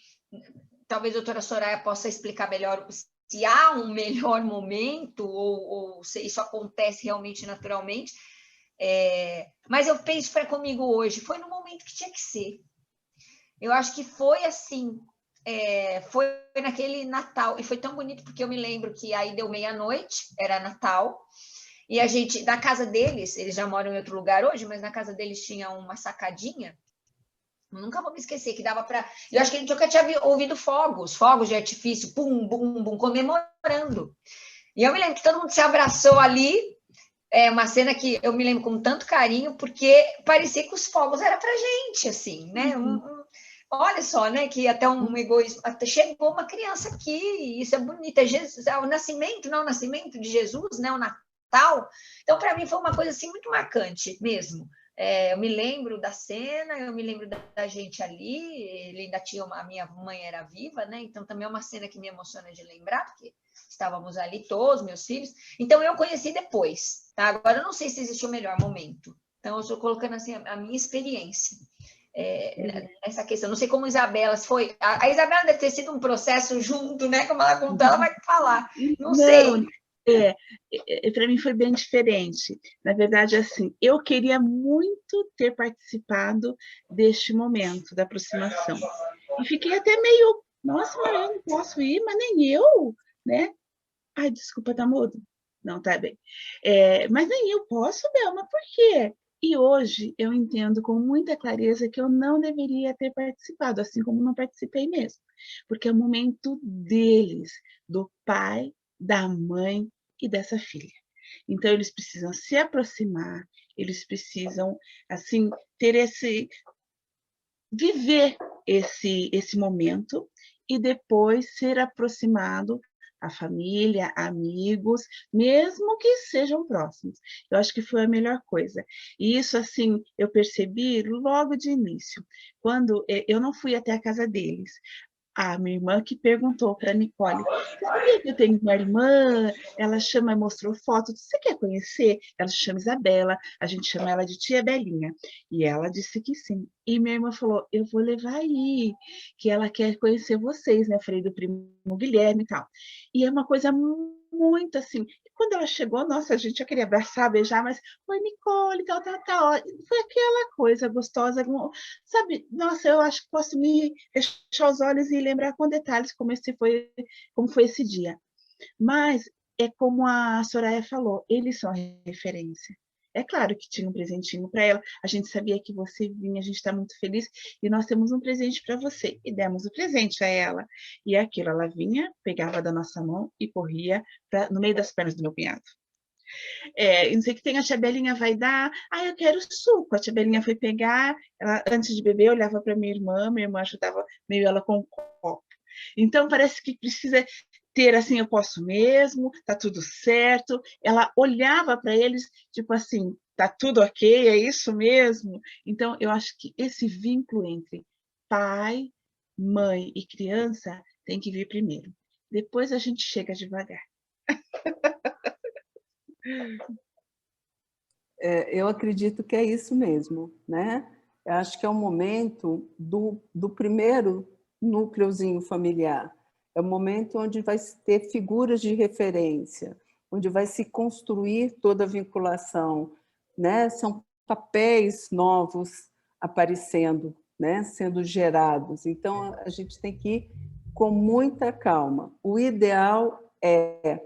Talvez a doutora Soraya possa explicar melhor se há um melhor momento ou se isso acontece realmente naturalmente. Mas eu penso para comigo hoje, foi no momento que tinha que ser. Eu acho que foi assim, foi naquele Natal, e foi tão bonito porque eu me lembro que aí deu meia-noite, era Natal, e a gente, na casa deles, eles já moram em outro lugar hoje, mas na casa deles tinha uma sacadinha, nunca vou me esquecer, que dava para... Eu acho que a gente nunca tinha ouvido fogos de artifício, pum, bum, bum, comemorando. E eu me lembro que todo mundo se abraçou ali, uma cena que eu me lembro com tanto carinho, porque parecia que os fogos eram pra gente, assim, né? Olha só, né? Que até um egoísmo... Até chegou uma criança aqui, isso é bonito, é Jesus, o nascimento de Jesus, né? O Natal. Então, para mim, foi uma coisa assim muito marcante mesmo. Eu me lembro da cena, eu me lembro da gente ali, ele ainda tinha a minha mãe era viva, né? Então também é uma cena que me emociona de lembrar, porque estávamos ali todos, meus filhos. Então eu conheci depois, tá? Agora eu não sei se existe o melhor momento. Então eu estou colocando assim a minha experiência nessa questão. Não sei como Isabela foi. A Isabela deve ter sido um processo junto, né? Como ela contou, ela vai falar. Não sei. Para mim foi bem diferente. Na verdade, assim, eu queria muito ter participado deste momento da aproximação. E fiquei até meio Nossa, mas eu não posso ir, mas nem eu, né? Ai, desculpa, tá mudo? Não, tá bem. Mas nem eu posso, Belma, por quê? E hoje eu entendo com muita clareza que eu não deveria ter participado, assim como não participei mesmo. Porque é o momento deles, do pai, da mãe e dessa filha. Então, eles precisam se aproximar, eles precisam, assim, ter viver esse momento e depois ser aproximado a família, amigos, mesmo que sejam próximos. Eu acho que foi a melhor coisa. E isso, assim, eu percebi logo de início. Quando eu não fui até a casa deles, a minha irmã que perguntou para a Nicole, você sabia que eu tenho uma irmã? Ela chama, mostrou foto, você quer conhecer? Ela se chama Isabela, a gente chama ela de tia Belinha. E ela disse que sim. E minha irmã falou, eu vou levar aí, que ela quer conhecer vocês, né? Eu falei do primo Guilherme e tal. E é uma coisa muito assim. Quando ela chegou, nossa, a gente já queria abraçar, beijar, mas oi, Nicole, tal, tal, tal. Foi aquela coisa gostosa, sabe? Nossa, eu acho que posso me fechar os olhos e lembrar com detalhes como foi esse dia. Mas é como a Soraya falou, eles são a referência. É claro que tinha um presentinho para ela, a gente sabia que você vinha, a gente está muito feliz, e nós temos um presente para você, e demos o presente a ela. E aquilo, ela vinha, pegava da nossa mão e corria no meio das pernas do meu cunhado. Não sei o que tem, a tia Belinha vai dar, eu quero suco. A tia Belinha foi pegar, ela, antes de beber, olhava para minha irmã ajudava meio ela com o copo. Então, parece que precisa ter assim, eu posso mesmo, tá tudo certo. Ela olhava para eles, tipo assim, tá tudo ok, é isso mesmo? Então, eu acho que esse vínculo entre pai, mãe e criança tem que vir primeiro. Depois a gente chega devagar. Eu acredito que é isso mesmo, né? Eu acho que é o momento do primeiro núcleozinho familiar. É o momento onde vai se ter figuras de referência, onde vai se construir toda a vinculação, né? São papéis novos aparecendo, né? Sendo gerados. Então, a gente tem que ir com muita calma. O ideal é,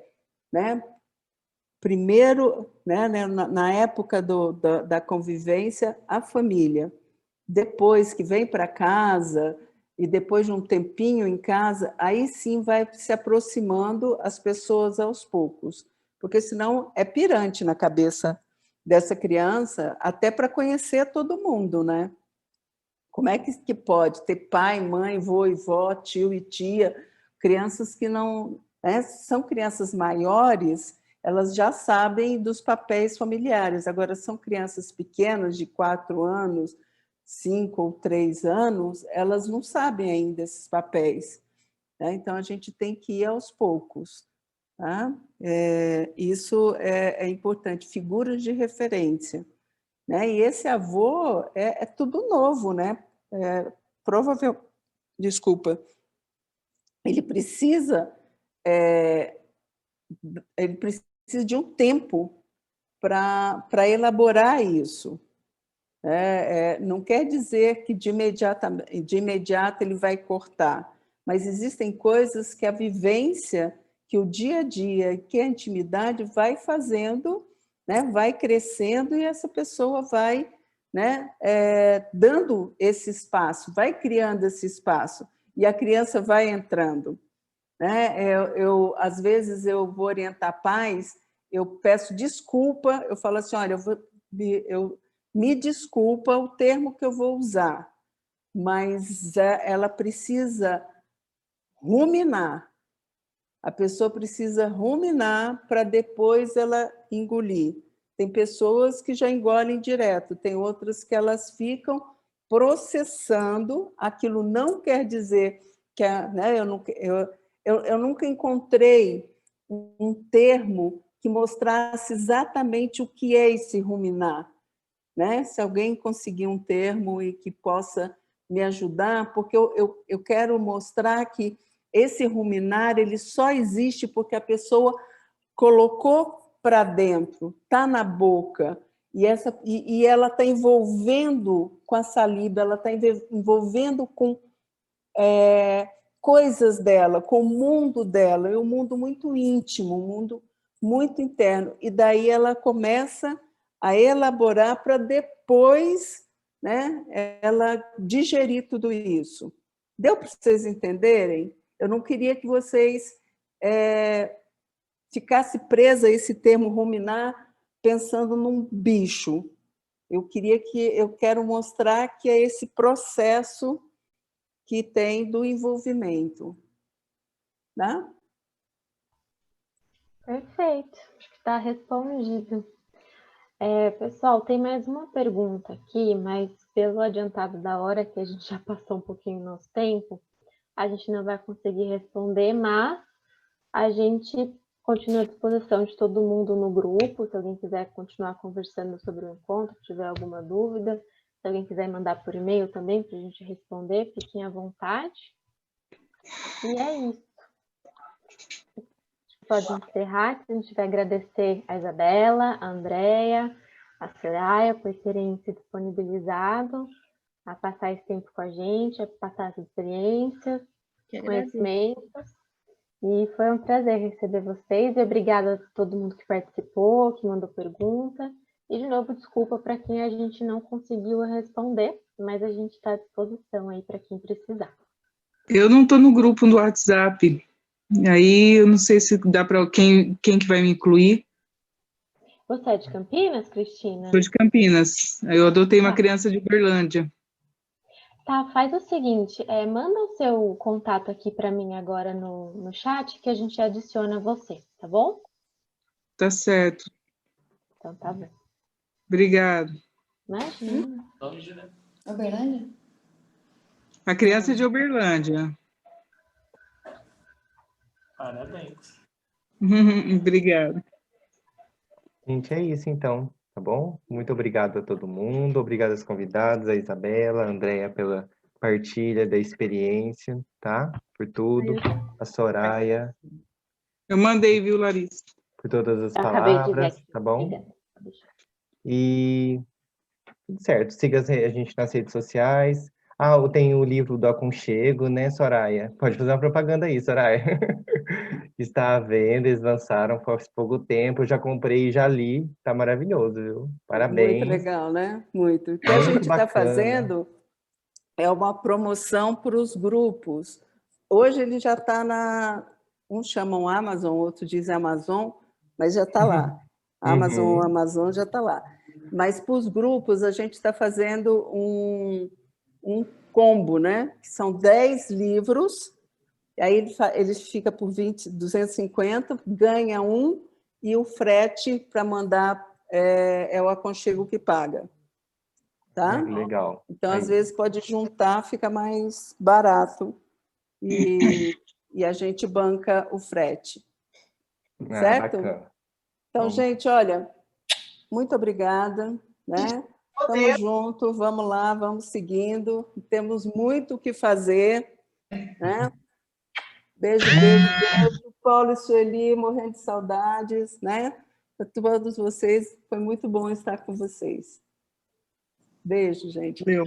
né? Primeiro, né, na época da convivência, a família. Depois que vem para casa, e depois de um tempinho em casa, aí sim vai se aproximando as pessoas aos poucos. Porque senão é pirante na cabeça dessa criança, até para conhecer todo mundo, né? Como é que pode ter pai, mãe, vô e vó, tio e tia, crianças que não... Né, são crianças maiores, elas já sabem dos papéis familiares. Agora, são crianças pequenas, de 4 anos, 5 ou 3 anos, elas não sabem ainda esses papéis. Né? Então, a gente tem que ir aos poucos. Tá? Isso é importante, figuras de referência. Né? E esse avô é tudo novo, né? Provavelmente, desculpa, ele precisa de um tempo para elaborar isso. Não quer dizer que de imediato ele vai cortar, mas existem coisas que a vivência, que o dia a dia, que a intimidade vai fazendo, né, vai crescendo e essa pessoa vai, né, dando esse espaço, vai criando esse espaço e a criança vai entrando. Né? Às vezes eu vou orientar pais, eu peço desculpa, eu falo assim, olha, me desculpa o termo que eu vou usar, mas ela precisa ruminar. A pessoa precisa ruminar para depois ela engolir. Tem pessoas que já engolem direto, tem outras que elas ficam processando. Aquilo não quer dizer que... Né, eu nunca encontrei um termo que mostrasse exatamente o que é esse ruminar. Né? Se alguém conseguir um termo e que possa me ajudar, porque eu quero mostrar que esse ruminar ele só existe porque a pessoa colocou para dentro, está na boca, e ela está envolvendo com a saliva, ela está envolvendo com coisas dela, com o mundo dela, é um mundo muito íntimo, um mundo muito interno. E daí ela começa a elaborar para depois, né, ela digerir tudo isso. Deu para vocês entenderem? Eu não queria que vocês ficassem presos a esse termo ruminar pensando num bicho. Eu quero mostrar que é esse processo que tem do envolvimento. Tá? Perfeito, acho que está respondido. Pessoal, tem mais uma pergunta aqui, mas pelo adiantado da hora, que a gente já passou um pouquinho do nosso tempo, a gente não vai conseguir responder, mas a gente continua à disposição de todo mundo no grupo, se alguém quiser continuar conversando sobre o encontro, tiver alguma dúvida, se alguém quiser mandar por e-mail também para a gente responder, fiquem à vontade. E é isso. Pode encerrar, a gente vai agradecer a Isabela, a Andréia, a Soraya por terem se disponibilizado a passar esse tempo com a gente, a passar as experiências, conhecimentos. E foi um prazer receber vocês e obrigada a todo mundo que participou, que mandou pergunta. E, de novo, desculpa para quem a gente não conseguiu responder, mas a gente está à disposição aí para quem precisar. Eu não estou no grupo do WhatsApp. Aí eu não sei se dá para quem que vai me incluir. Você é de Campinas, Cristina? Sou de Campinas. Eu adotei uma criança de Uberlândia. Tá, faz o seguinte, manda o seu contato aqui para mim agora no chat que a gente adiciona você, tá bom? Tá certo. Então tá bom. Obrigado. Imagina. Longe, né? Uberlândia? A criança é de Uberlândia. Parabéns. Obrigada. Gente, é isso então, tá bom? Muito obrigado a todo mundo, obrigado aos convidados, a Isabela, a Andréia pela partilha da experiência, tá? Por tudo, a Soraya. Eu mandei, viu, Larissa? Por todas as palavras, tá bom? E tudo certo, siga a gente nas redes sociais. Tem o livro do Aconchego, né, Soraya? Pode fazer uma propaganda aí, Soraya. Está à venda, eles lançaram faz pouco tempo, eu já comprei e já li, tá maravilhoso, viu? Parabéns. Muito legal, né? Muito. O que a gente está fazendo é uma promoção para os grupos. Hoje ele já está uns chamam Amazon, outros dizem Amazon, mas já está lá. Amazon já está lá. Mas para os grupos a gente está fazendo um combo, né? Que são 10 livros. E aí ele fica por 250, ganha um, e o frete para mandar é o Aconchego que paga. Tá? Legal. Então, às vezes, pode juntar, fica mais barato e a gente banca o frete. Certo? Bacana. Então, gente, olha, muito obrigada. Né? Estamos juntos, vamos lá, vamos seguindo. Temos muito o que fazer. Né? Beijo, beijo, beijo. Paulo e Sueli, morrendo de saudades, né? Para todos vocês, foi muito bom estar com vocês. Beijo, gente. Beijo.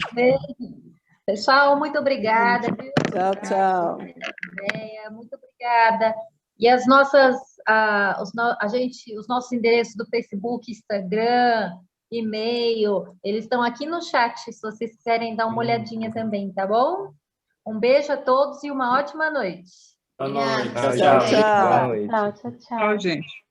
Pessoal, muito obrigada. Tchau, tchau. Muito obrigada. E as nossas, os nossos endereços do Facebook, Instagram, e-mail, eles estão aqui no chat, se vocês quiserem dar uma olhadinha também, tá bom? Um beijo a todos e uma ótima noite. Boa noite. Tchau, tchau. Boa noite. Tchau, tchau, tchau. Tchau, gente.